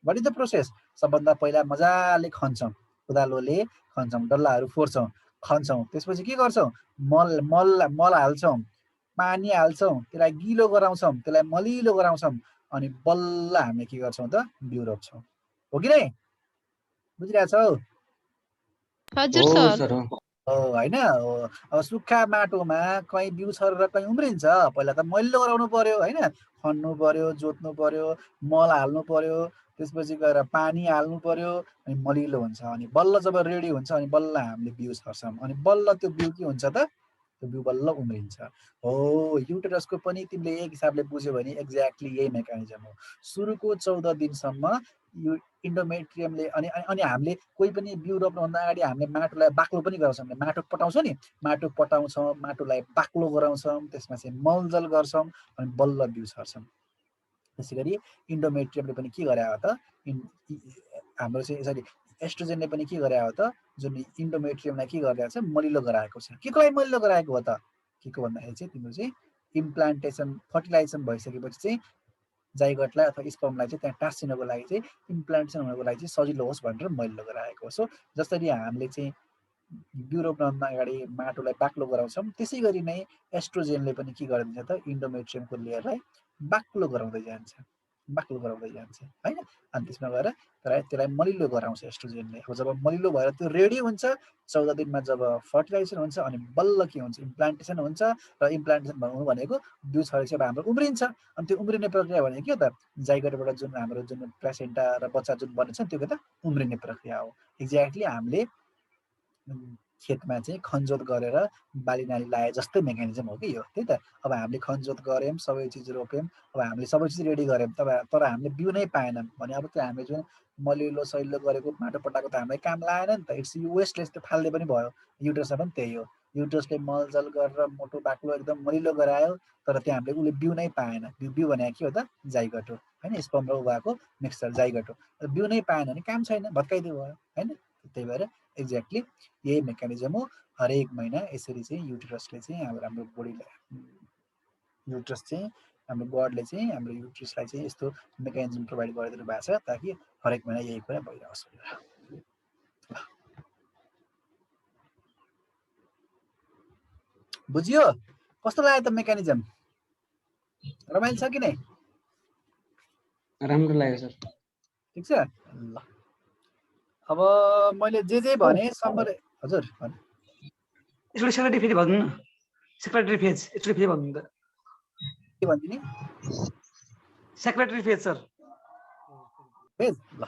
वाट इज द प्रोसेस, सबभन्दा पहिला मजाले खन्छौँ, कोदालोले खन्छौँ, डल्लाहरू फोर्छौँ, खन्छौँ, त्यसपछि के गर्छौँ, मल हाल्छौँ, पानी हाल्छौँ, त्यसलाई गिलो गराउँछौँ, त्यसलाई मलिलो गराउँछौँ, अनि बल्ल हामीले के गर्छौँ त, बिउ रोप्छौँ। हो कि नै, बुझिरहेछौ? हजुर सर। होइन, अब सुक्खा माटोमा कहीँ बिउ छरेर कहीँ उम्रिन्छ, पहिला त मलिलो गराउनु पर्यो होइन, खन्नु पर्यो, जोत्नु पर्यो, मल हाल्नु पर्यो, त्यसपछि गएर पानी हाल्नु पर्यो, अनि मलिलो हुन्छ, अनि बल्ल जब रेडी हुन्छ अनि बल्ल हामीले बिउ छर्छौँ, अनि बल्ल त्यो बिउ के हुन्छ त, त्यो बिउ बल्ल उम्रिन्छ। हो युटेरसको पनि तिमीले एक हिसाबले बुझ्यो भने एक्ज्याक्टली यही मेकानिजम हो। सुरुको 14 दिनसम्म इन्डोमेट्रियमले अनि हामीले कोही पनि बिउ रोप्नुभन्दा अगाडि हामीले माटोलाई बाक्लो पनि गराउँछौँ, हामीले माटो पटाउँछौँ नि, माटो पटाउँछौँ, माटोलाई बाक्लो गराउँछौँ, त्यसमा चाहिँ मलजल गर्छौँ, अनि बल्ल बिउ छर्छौँ। त्यसै गरी इन्डोमेट्रियमले पनि के गरे हो त, हाम्रो चाहिँ सरी एस्ट्रोजेनले पनि के गरे हो त, जुन इन्डोमेट्रियमलाई के गरिरहेको छ, मलिलो गराएको छ। के को लागि मलिलो गराएको हो त, के को भन्दाखेरि चाहिँ तिम्रो चाहिँ इम्प्लान्टेसन फर्टिलाइजेसन भइसकेपछि चाहिँ जाइगोटलाई अथवा स्पर्मलाई चाहिँ त्यहाँ टाँसिनको लागि चाहिँ इम्प्लान्टेसन हुनको लागि चाहिँ सजिलो होस् भनेर मलिलो गराएको हो। सो जसरी हामीले चाहिँ बिउ रोप्नुभन्दा अगाडि माटोलाई बाक्लो गराउँछौँ, त्यसै गरी नै एस्ट्रोजेनले पनि के गरिदिन्छ त, इन्डोमेट्रियमको लेयरलाई बाक्लो गराउँदै जान्छ होइन। अनि त्यसमा गएर त्यसलाई मलिलो गराउँछ एस्ट्रोजेनले। अब जब मलिलो भएर त्यो रेडी हुन्छ, 14 दिनमा जब फर्टिलाइजेसन हुन्छ, अनि बल्ल के हुन्छ, इम्प्लान्टेसन हुन्छ। र इम्प्लान्टेसन भन्नु भनेको बिउ छरेपछि अब हाम्रो उम्रिन्छ, अनि त्यो उम्रिने प्रक्रिया भनेको के हो त, जाइगोटबाट जुन हाम्रो जुन प्लेसेन्टा र बच्चा जुन बनेछ त्यो के त, उम्रिने प्रक्रिया हो। एक्ज्याक्टली हामीले खेतमा चाहिँ खनजोत गरेर बाली नाली लाए जस्तै मेकानिजम हो कि यो। त्यही त, अब हामीले खनजोत गऱ्यौँ, सबै चिज रोप्यौँ, अब हामीले सबै चिज रेडी गऱ्यौँ, तर हामीले बिउ नै पाएनौँ भने अब त्यो हामीले जुन मलिलो सैलो गरेको माटो पटाएको त हामीलाई काम लागेन नि त, इट्स वेस्टलेस, त्यो फाल्दै पनि भयो। युटरसमा पनि त्यही हो, युटरसले मलजल गरेर मोटो बाक्लो एकदम मलिलो गरायो, तर त्यहाँ हामीले उसले बिउ नै पाएन। बिउ भनेको के हो त, जाइगोट हो होइन, स्पर्म र ओभाको मिक्सचर जाइगोट हो। बिउ नै पाएन भने काम छैन, भत्काइदियो भयो होइन। त्यही भएर एक्ज्याक्टली यही मेकानिजम हो। हरेक महिना यसरी चाहिँ युटरसले चाहिँ हाम्रो बोडीलाई युटरस चाहिँ हाम्रो गडले चाहिँ हाम्रो युटरसलाई चाहिँ यस्तो मेकानिजम प्रोभाइड गरिदिनु भएको छ, ताकि हरेक महिना यही कुरा भइरहोस्। बुझियो? कस्तो लाग्यो त मेकानिजम? रमाइलो छ कि नै? राम्रो लाग्यो सर। ठिक छ ल। अब मैले जे भने समर हजुर भन्नु। यसले सेक्रेटरी फेरि भन्नु न, सेक्रेटरी फेज यसले फेरि भन्नु त। के भन्दिने? Secretory phase sir. फेज ल।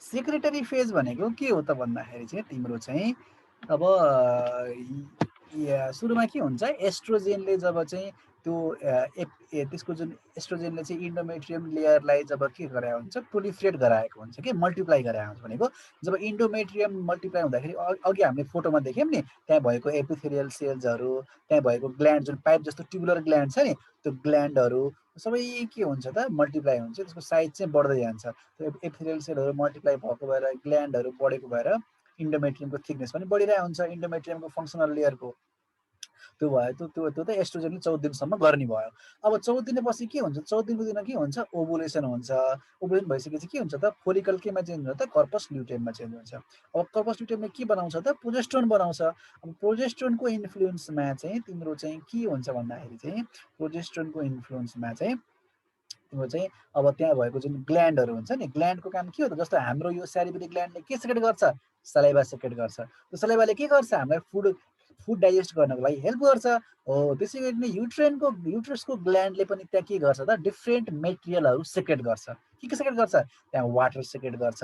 सेक्रेटरी फेज भनेको के हो त भन्दाखेरि चाहिँ तिम्रो चाहिँ अब सुरुमा के हुन्छ, एस्ट्रोजेनले जब चाहिँ त्यो त्यसको जुन एस्ट्रोजेनले चाहिँ इन्डोमेट्रियम लेयरलाई जब के गराएको हुन्छ, प्रोलिफरेट गराएको हुन्छ कि मल्टिप्लाई गराएको हुन्छ भनेको। जब इन्डोमेट्रियम मल्टिप्लाई हुँदाखेरि अघि हामीले फोटोमा देख्यौँ नि, त्यहाँ भएको एपिथेलियल सेल्सहरू, त्यहाँ भएको ग्ल्यान्ड जुन पाइप जस्तो ट्युबुलर ग्ल्यान्ड छ नि, त्यो ग्ल्यान्डहरू सबै के हुन्छ त मल्टिप्लाई हुन्छ, त्यसको साइज चाहिँ बढ्दै जान्छ। त्यो एपिथेलियल सेलहरू मल्टिप्लाई भएको भएर ग्ल्यान्डहरू बढेको भएर इन्डोमेट्रियमको थिकनेस पनि बढिरहेको हुन्छ, इन्डोमेट्रियमको फङ्सनल लेयरको। त्यो भयो त्यो त एस्ट्रोजेनले 14 दिनसम्म गर्ने भयो। अब 14 दिनपछि के हुन्छ, 14 दिनको दिन के हुन्छ, ओभुलेसन हुन्छ। ओभुलेसन भइसकेपछि के हुन्छ त, फोलिकल केमा चेन्ज हुन्छ त, कर्पस ल्युटेममा चेन्ज हुन्छ। अब कर्पस ल्युटेमले के बनाउँछ त, प्रोजेस्टेरोन बनाउँछ। अब प्रोजेस्टेरोनको इन्फ्लुएन्समा चाहिँ तिम्रो चाहिँ के हुन्छ भन्दाखेरि चाहिँ, प्रोजेस्टेरोनको इन्फ्लुएन्समा चाहिँ तिम्रो चाहिँ अब त्यहाँ भएको जुन ग्ल्यान्डहरू हुन्छ नि, ग्ल्यान्डको काम के हो त, जस्तो हाम्रो यो स्यालिभरी ग्ल्यान्डले के सेक्रेट गर्छ, सलाइभा सेक्रेट गर्छ। त्यो सलाइभाले के गर्छ, हामीलाई फुड डाइजेस्ट गर्नको लागि हेल्प गर्छ हो। त्यसै गरी नै युट्रसको ग्ल्यान्डले पनि त्यहाँ के गर्छ त, डिफ्रेन्ट मेटेरियलहरू सेक्रेट गर्छ। के सेक्रेट गर्छ, त्यहाँ वाटर सेक्रेट गर्छ,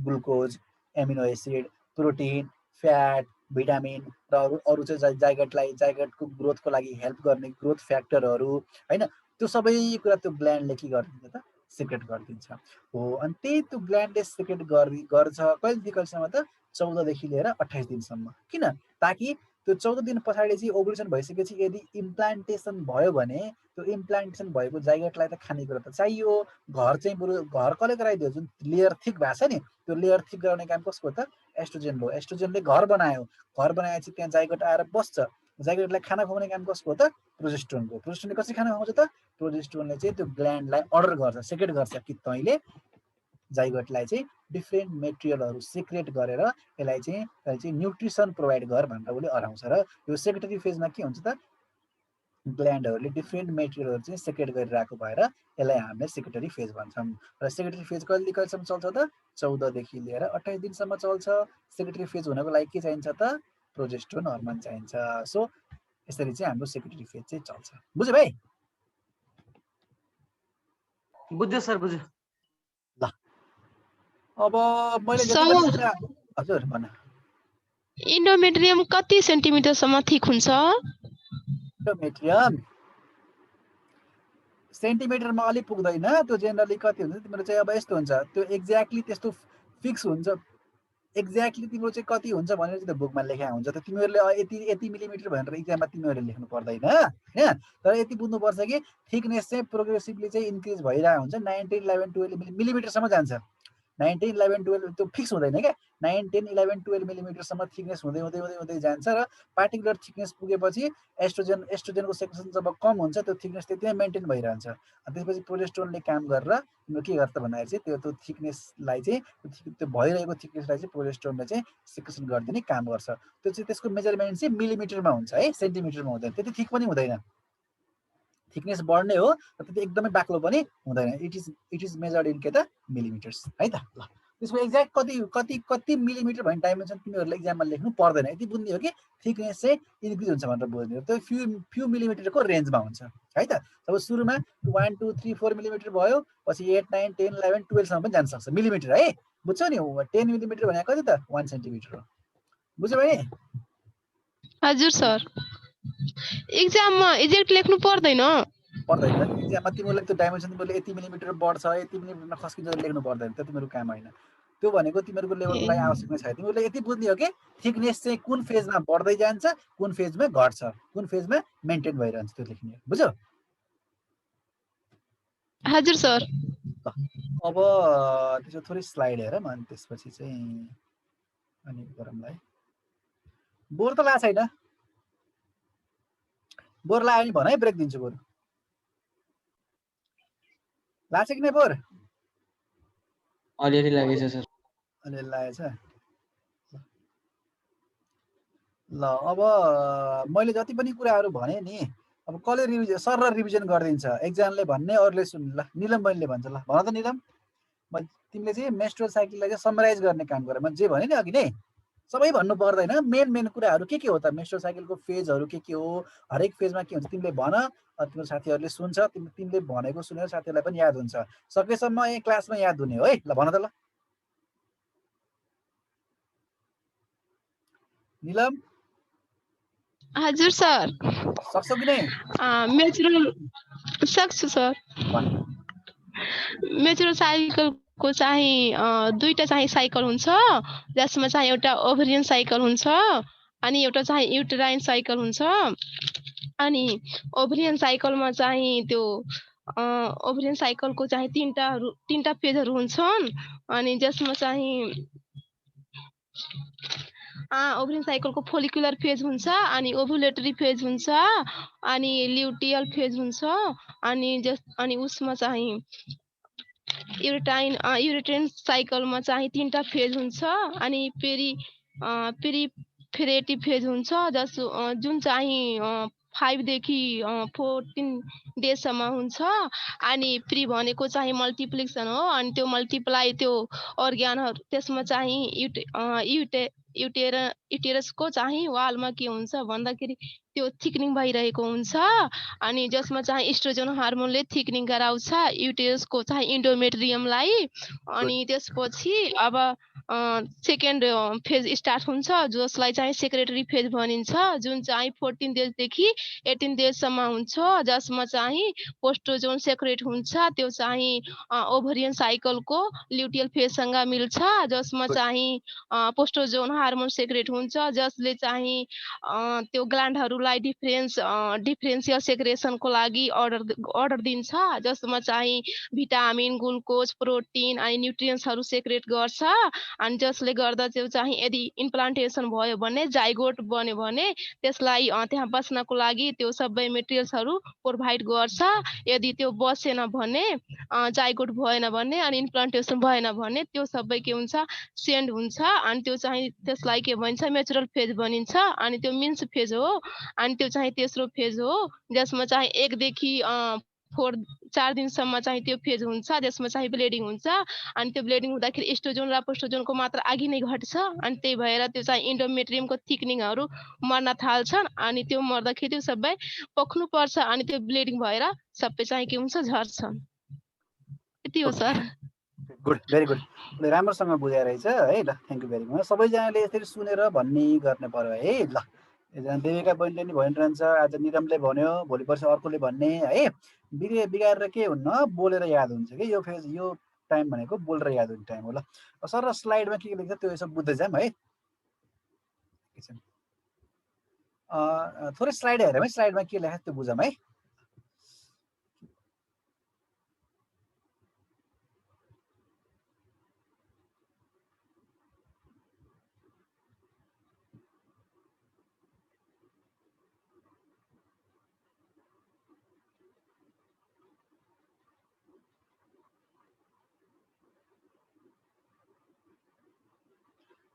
glucose, amino acid, protein, fat, vitamin र अरू चाहिँ जाइगटको ग्रोथको लागि हेल्प गर्ने ग्रोथ फ्याक्टरहरू होइन, त्यो सबै कुरा त्यो ग्ल्यान्डले के गरिदिन्छ त, सेक्रेट गरिदिन्छ हो। अनि त्यही त्यो ग्ल्यान्डले सेक्रेट गर्छ कहिलेसम्म त, 14 देखि लिएर 28 दिनसम्म। किन, ताकि त्यो 14 दिन पछाडि चाहिँ ओभुलेसन भइसकेपछि यदि इम्प्लान्टेसन भयो भने, त्यो इम्प्लान्टेसन भएको जाइगटलाई त खानेकुरा त चाहियो। घर चाहिँ बरु घर कसले गराइदियो, जुन लेयर थिक भएको छ नि, त्यो लेयर थिक गराउने काम कसको त, एस्ट्रोजेन हो। एस्ट्रोजेनले घर बनायो, घर बनाएपछि त्यहाँ जाइगट आएर बस्छ। जाइगटलाई खाना खुवाउने काम कसको हो त, प्रोजेस्टेरोनको। प्रोजेस्टेरोनले कसरी खाना खुवाउँछ त, प्रोजेस्टेरोनले चाहिँ त्यो ग्ल्यान्डलाई अर्डर गर्छ, सेक्रेट गर्छ कि तैँले जाइगटलाई चाहिँ डिफ्रेन्ट मेटेरियलहरू सेक्रेट गरेर यसलाई चाहिँ न्युट्रिसन प्रोभाइड गर भनेर उसले अराउँछ। र यो सेक्रेटरी फेजमा के हुन्छ त, ग्ल्यान्डहरूले डिफ्रेन्ट मेटेरियलहरू चाहिँ सेक्रेट गरिरहेको भएर यसलाई हामीले सेक्रेटरी फेज भन्छौँ। र सेक्रेटरी फेज कहिलेसम्म चल्छ त, 14 देखि लिएर 28 दिनसम्म चल्छ। सेक्रेटरी फेज हुनको लागि के चाहिन्छ त, प्रोजेस्टेरोन हर्मोन चाहिन्छ। सो यसरी चाहिँ हाम्रो सेक्रेटरी फेज चाहिँ चल्छ। बुझ्यो भाइ? बुझ्यो सर, बुझ्यो। ल अब मैले हजुर भन। इन्डोमेट्रियम कति सेन्टिमिटरसम्म थिक हुन्छ? इन्डोमेट्रियम सेन्टिमिटरमा अलिक पुग्दैन, त्यो जेनरली कति हुन्छ तिम्रो चाहिँ, अब यस्तो हुन्छ, त्यो एक्ज्याक्टली त्यस्तो फिक्स हुन्छ। एक्ज्याक्टली तिम्रो चाहिँ कति हुन्छ भनेर चाहिँ त्यो बुकमा लेखेको हुन्छ। त तिमीहरूले यति मिलिमिटर भनेर इक्जाममा तिमीहरूले लेख्नु पर्दैन होइन। तर यति बुझ्नुपर्छ कि थिकनेस चाहिँ प्रोग्रेसिभली चाहिँ इन्क्रिज भइरहेको हुन्छ। 19, 11, 12 मिलिमिटरसम्म जान्छ। 19, 11, 12 त्यो फिक्स हुँदैन क्या। 9, 10, 11, 12 मिलिमिटरसम्म थिकनेस हुँदै हुँदै हुँदै हुँदै जान्छ। र पार्टिकुलर थिकनेस पुगेपछि एस्ट्रोजेनको सेक्रेसन जब कम हुन्छ, त्यो थिकनेस त्यतिमै मेन्टेन भइरहन्छ। अनि त्यसपछि प्रोजेस्टेरोनले काम गरेर तिम्रो के गर्छ भन्दाखेरि चाहिँ त्यो थिकनेसलाई चाहिँ त्यो भइरहेको थिकनेसलाई चाहिँ प्रोजेस्टेरोनले चाहिँ सेक्रेसन गरिदिने काम गर्छ। त्यो चाहिँ त्यसको मेजरमेन्ट चाहिँ मिलिमिटरमा हुन्छ है, सेन्टिमिटरमा हुँदैन। त्यति थिक पनि हुँदैन, थिकनेस बढ्ने हो र त्यति एकदमै बाक्लो पनि हुँदैन। इट इज मेजर्ड इन के त, मिलिमिटर्स है त। ल त्यसको एक्ज्याक्ट कति मिलिमिटर भन्ने डाइमेन्सन तिमीहरूले एक्जाममा लेख्नु पर्दैन। यति बुझ्ने हो कि थिकनेस चाहिँ इन्क्रिज हुन्छ भनेर बुझ्ने हो। त्यो फ्यु मिलिमिटरको रेन्जमा हुन्छ है त। अब सुरुमा 1, 2, 3, 4 मिलिमिटर भयो, पछि 8, 9, 10, 11, 12सम्म पनि जान सक्छ मिलिमिटर है। बुझ्छौ नि, 10 मिलिमिटर भनेको कति त, 1 सेन्टिमिटर हो। बुझ्यौ भाइ? हजुर सर। एक्जाममा एक्ज्याक्ट लेख्नु पर्दैन? पर्दैन। एक्जाममा तिमीहरूले त्यो डाइमेन्सन तिमीहरूले यति मिलिमिटर बढ्छ, यति मिलिमिटरमा खस्किन्छ लेख्नु पर्दैन, त्यो तिम्रो काम होइन। त्यो भनेको तिमीहरूको लेभलको लागि आवश्यक नै छैन। तिमीहरूले यति बुझ्ने हो कि थिकनेस चाहिँ कुन फेजमा बढ्दै जान्छ, कुन फेजमा घट्छ, कुन फेजमा मेन्टेन भइरहन्छ, त्यो लेख्ने हो। बुझ्यौ? हजुर सर। अब त्यसो थोरै स्लाइड हेर म, अनि त्यसपछि चाहिँ अनि गरौँला है। बोर त ला छैन? बोर लाग्यो भने भन है, ब्रेक दिन्छु बरु। लाग्छ कि नै बोर? अलिअलि लागेछ सर। अलिअलि लागेछ। ल अब मैले जति पनि कुराहरू भने नि, अब कसले रिभिजन सर र रिभिजन गरिदिन्छ एकजनाले भन्ने अरूले सुन्ने ल निलम बहिनीले भन्छ ल भन त निलम तिमीले चाहिँ मेन्स्ट्रुअल साइकललाई चाहिँ समराइज गर्ने काम गर मैले जे भने नि अघि नै सबै भन्नु पर्दैन मेन कुराहरू के हो त मेन्स्ट्रुअल साइकलको फेजहरू के हो हरेक फेजमा के हुन्छ तिमीले भन तिम्रो साथीहरूले सुन्छ तिमीले भनेको सुनेर साथीहरूलाई पनि याद हुन्छ सकेसम्म यही क्लासमा याद हुने हो है ल भन त ल निलम हजुर सर सक्छौ कि नै मेचुरल सक्छु सर भन मेचुरल साइकलको चाहिँ दुईटा चाहिँ साइकल हुन्छ जसमा चाहिँ एउटा ओभरियन साइकल हुन्छ अनि एउटा चाहिँ युटेराइन साइकल हुन्छ अनि ओभरियन साइकलमा चाहिँ त्यो ओभरियन साइकलको चाहिँ तीनटा फेजहरू हुन्छन् अनि जसमा चाहिँ ओभरियन साइकलको फोलिकुलर फेज हुन्छ अनि ओभुलेटरी फेज हुन्छ अनि ल्युटियल फेज हुन्छ अनि उसमा चाहिँ युरेटाइन साइकलमा चाहिँ तीनटा फेज हुन्छ अनि पेरिफेरेटिभ फेज हुन्छ जुन चाहिँ 5 देखि 14 डेजसम्म हुन्छ अनि प्री भनेको चाहिँ मल्टिप्लिकेसन हो अनि त्यो मल्टिप्लाई त्यो अर्ग्यानहरू त्यसमा चाहिँ युटेरसको चाहिँ वालमा के हुन्छ भन्दाखेरि त्यो थिकनिङ भइरहेको हुन्छ अनि जसमा चाहिँ इस्ट्रोजन हार्मोनले थिकनिङ गराउँछ युटेरसको चाहिँ इन्डोमेट्रियमलाई अनि त्यसपछि अब सेकेन्ड फेज स्टार्ट हुन्छ जसलाई चाहिँ सेक्रेटरी फेज भनिन्छ जुन चाहिँ 14 डेजदेखि 18 डेजसम्म हुन्छ जसमा चाहिँ पोस्ट्रोजोन सेक्रेट हुन्छ त्यो चाहिँ ओभरियन साइकलको ल्युटियल फेजसँग मिल्छ जसमा चाहिँ पोस्ट्रोजोन हार्मोन सेक्रेट हुन्छ जसले चाहिँ त्यो ग्ल्यान्डहरूलाई डिफरेन्सियल सेक्रेसनको लागि अर्डर दिन्छ जसमा चाहिँ भिटामिन ग्लुकोज प्रोटिन अनि न्युट्रियन्ट्सहरू सेक्रेट गर्छ अनि जसले गर्दा त्यो चाहिँ यदि इम्प्लान्टेसन भयो भने जाइगोट बन्यो भने त्यसलाई त्यहाँ बस्नको लागि त्यो सबै मेटेरियल्सहरू प्रोभाइड गर्छ यदि त्यो बसेन भने जाइगोट भएन भने अनि इम्प्लान्टेसन भएन भने त्यो सबै के हुन्छ सेन्ड हुन्छ अनि त्यो चाहिँ त्यसलाई के भन्छ मेचुरल फेज भनिन्छ अनि त्यो मिन्स फेज हो अनि त्यो चाहिँ तेस्रो फेज हो जसमा चाहिँ 1 देखि 4 दिनसम्म चाहिँ त्यो फेज हुन्छ जसमा चाहिँ ब्लिडिङ हुन्छ अनि त्यो ब्लिडिङ हुँदाखेरि एस्ट्रोजन र पोस्ट्रोजनको मात्रा अघि नै घट्छ अनि त्यही भएर त्यो चाहिँ इन्डोमेट्रियमको थिकनिङहरू मर्न थाल्छन् अनि त्यो मर्दाखेरि त्यो सबै पक्नु पर्छ अनि त्यो ब्लिडिङ भएर सबै चाहिँ के हुन्छ झर्छन् यति हो सर गुड भेरी गुड राम्रोसँग बुझाएर रहेछ है ल थ्याङ्क यू भेरी मच सबैजनाले यसरी सुनेर भन्ने गर्ने पर्यो है ल एकजना देविका बहिनीले नि भनिरहन्छ आज निरमले भन्यो भोलि पर्सि अर्कोले भन्ने है बिगारेर के हुन्न बोलेर याद हुन्छ कि यो फेज यो टाइम भनेको बोलेर याद हुने टाइम हो ल सर र स्लाइडमा के लेख्छ त्यो यसो बुझ्दै जाऊँ है थोरै स्लाइड हेरौँ है स्लाइडमा के लेखेको त्यो बुझौँ है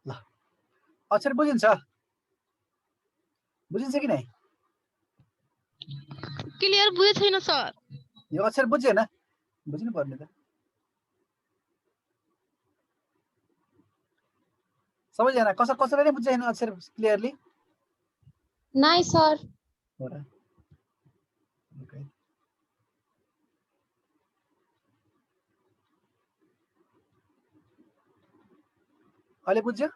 ल अक्षर बुझिन्छ कि नै क्लियर बुझे छैन सर यो अक्षर बुझेन बुझ्नु पर्ने त सबैजना कसैले नै बुझेन अक्षर क्लियरली नाइ सर हो र ओके अहिले बुझ्यो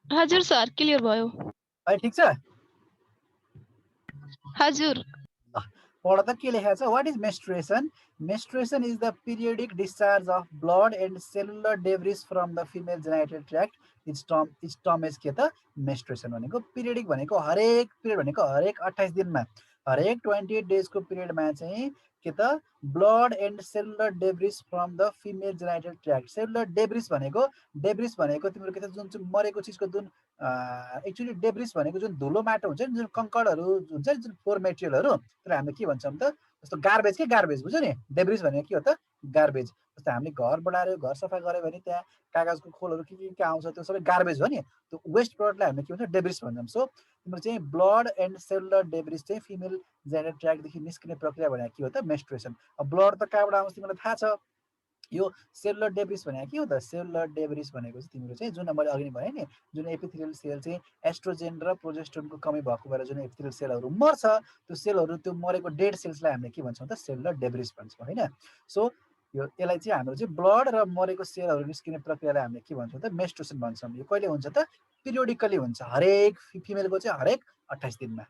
हजुर सर क्लियर भयो अहिले ठिक छ हजुर पढ त के लेखेको छ what is menstruation menstruation is the periodic discharge of blood and cellular debris from the female genital tract is term as के त मेन्स्ट्रुएसन भनेको पिरियडिक भनेको हरेक पिरियड भनेको हरेक 28 दिनमा हरेक 28 डेजको पिरियडमा चाहिँ के त blood and cellular debris from the female genital ट्र्याक्ट cellular debris भनेको तिम्रो के त जुन मरेको चिजको जुन एक्चुअली डेब्रिस भनेको जुन धुलो माटो हुन्छ नि जुन कङ्कडहरू हुन्छ नि जुन फोर मेटेरियलहरू तर हामीले के भन्छौँ त जस्तो गार्बेज बुझ्यो नि डेब्रिस भनेको के हो त गार्बेज। जस्तै हामीले घर बढाएर घर सफा गऱ्यो भने त्यहाँ कागजको खोलहरू के आउँछ त्यो सबै गार्बेज हो नि। त्यो वेस्ट प्रडक्टलाई हामीले के भन्छ डेब्रिस भन्छौँ। सो तिम्रो चाहिँ ब्लड एन्ड सेलुलर डेब्रिस चाहिँ फिमेल जेनिटल ट्र्याक्टदेखि निस्किने प्रक्रिया भनेको के हो त मेन्स्ट्रुएसन। अब ब्लड त कहाँबाट आउँछ तिमीलाई थाहा छ। यो सेलुलर डेब्रिस भनेको के हो त सेलुलर डेब्रिस भनेको चाहिँ तिम्रो चाहिँ जुन मैले अघि भने नि जुन एपिथेलियल सेल चाहिँ एस्ट्रोजेन र प्रोजेस्टेरोनको कमी भएको भएर जुन एपिथेलियल सेलहरू मर्छ त्यो सेलहरू त्यो मरेको डेड सेल्सलाई हामीले के भन्छौँ त सेलुलर डेब्रिस भन्छौँ होइन। सो यसलाई चाहिँ हाम्रो चाहिँ ब्लड र मरेको सेलहरू निस्किने प्रक्रियालाई हामीले के भन्छौँ त मेन्स्ट्रुएसन भन्छौँ। यो कहिले हुन्छ त पिरियोडिकली हुन्छ हरेक फिमेलको चाहिँ हरेक 28 दिनमा।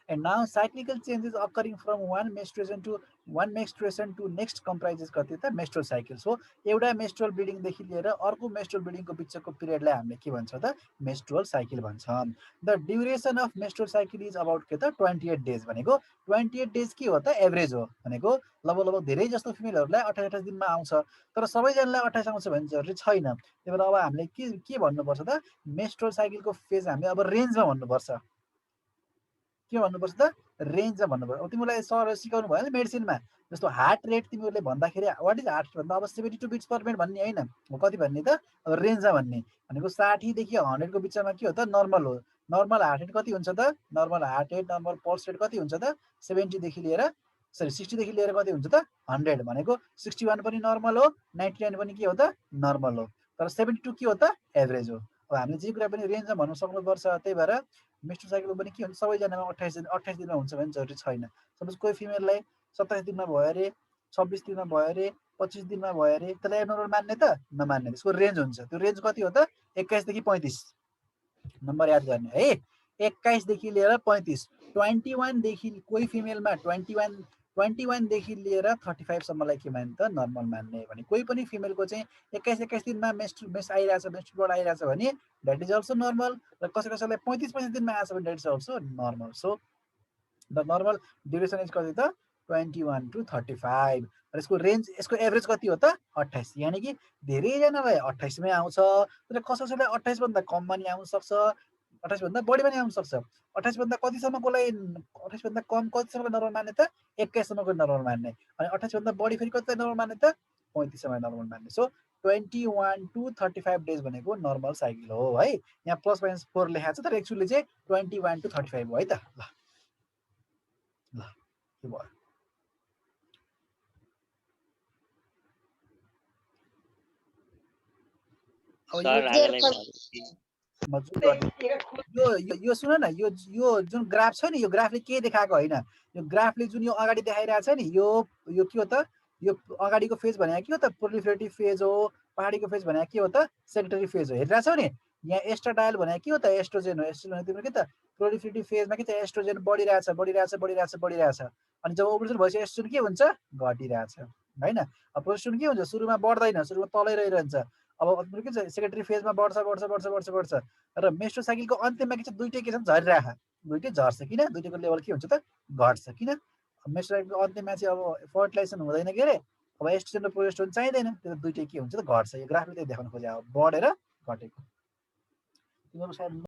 And now cyclical changes occurring from one menstruation to next comprises कति त menstrual cycle. So एउटा menstrual bleeding देखि लिएर अर्को menstrual bleeding को बिचको पिरियडलाई हामीले के भन्छ त menstrual cycle भन्छौँ। The duration of menstrual cycle is about के त 28 days भनेको 28 days के हो त एभरेज हो भनेको लगभग धेरै जस्तो फिमेलहरूलाई 28 दिनमा आउँछ तर सबैजनालाई 28 आउँछ भन्ने जरुरी छैन। त्यही भएर अब हामीले के भन्नुपर्छ त menstrual cycle को फेज हामीले अब रेन्जमा भन्नुपर्छ। के भन्नुपर्छ त रेन्जमा भन्नुपर्छ। अब तिमीलाई सरले सिकाउनु भयो नि मेडिसिनमा जस्तो हार्ट रेट तिमीहरूले भन्दाखेरि वाट इज हार्ट भन्दा अब 72 बिट्स पर मिनट भन्ने होइन कति भन्ने त अब रेन्जमा भन्ने भनेको 60 देखि 100 को बिचमा के हो त नर्मल हो। नर्मल हार्ट रेट कति हुन्छ त normal heart rate normal pulse rate कति हुन्छ त 70 देखि लिएर 60 देखि लिएर कति हुन्छ त 100 भनेको 61 पनि नर्मल हो 99 पनि के हो त नर्मल हो तर 72 के हो त एभरेज हो। अब हामीले जे कुरा पनि रेन्जमा भन्नु सक्नुपर्छ। त्यही भएर मेन्स्ट्रुअल साइकल पनि के हुन्छ सबैजनामा 28 दिनमा हुन्छ भने जरुरी छैन। सपोज कोही फिमेललाई 27 दिनमा भयो अरे 26 दिनमा भयो अरे 25 दिनमा भयो अरे त्यसलाई एब्नर्मल मान्ने त नमान्ने त्यसको रेन्ज हुन्छ। त्यो रेन्ज कति हो त 21 देखि 35 नम्बर याद गर्ने है 21 देखि लिएर 35 21 देखि कोही फिमेलमा 21 देखि लिएर 35 सम्मलाई के मान्ने त नर्मल मान्ने भने कोही पनि फिमेलको चाहिँ 21 दिनमा मेन्स आइरहेछ मेन्स्ट्रुअल ब्लड आइरहेछ भने द्याट इज अल्सो नर्मल र कसैलाई 35 दिनमा आएछ भने that is also normal. So the normal duration is कति त 21 to 35 र यसको रेन्ज यसको एभरेज कति हो त 28 यानी कि धेरैजनालाई 28 मै आउँछ तर कसैलाई 28 भन्दा कममा नि आउन सक्छ 28 भन्दा बढी पनि आउन सक्छ। 28 भन्दा कतिसम्मकोलाई 28 भन्दा कम कतिसम्मको नर्मल मान्ने त 21 सम्मको नर्मल मान्ने अनि 28 भन्दा बढी फेरि कति नर्मल मान्ने त 35 सम्म नर्मल मान्ने। सो 21 to 35 डेज भनेको नर्मल साइकल हो है। यहाँ प्लस माइनस 4 लेखाएको छ तर एक्चुअली चाहिँ 21 to 35 हो है त। ल के भयो यो सुन न यो जुन ग्राफ छ नि यो ग्राफले के देखाएको होइन यो ग्राफले जुन यो अगाडि देखाइरहेछ नि यो के हो त यो अगाडिको फेज भनेको के हो त प्रोलिफरेटिभ फेज हो पहाडीको फेज भनेको के हो त सेक्रेटरी फेज हो। हेरिरहेछौ नि यहाँ एस्ट्राडायल भनेको के हो त एस्ट्रोजेन हो। एस्ट्रोजेन तिम्रो के त प्रोलिफरेटिभ फेजमा के छ एस्ट्रोजेन बढिरहेछ अनि जब ओभुलेसन भएपछि एस्ट्रोजेन के हुन्छ घटिरहेछ हैन। अब प्रोजेस्टेरोन के हुन्छ सुरुमा बढ्दैन सुरुमा तलै रहिरहन्छ अब तिम्रो के छ सेक्रेटरी फेजमा बढ्छ र मेन्स्ट्रुअल साइकलको अन्त्यमा के छ दुईटै के छ झरिराख दुईटै झर्छ किन दुईटैको लेभल के हुन्छ त घट्छ किन मेन्स्ट्रुअल साइकलको अन्त्यमा चाहिँ अब फर्टिलाइजेसन हुँदैन के रे अब एस्ट्रोजेन र प्रोजेस्टेरोन चाहिँदैन त्यो दुईटै के हुन्छ त घट्छ। यो ग्राफले त्यही देखाउन खोजे अब बढेर घटेको तिम्रो सायद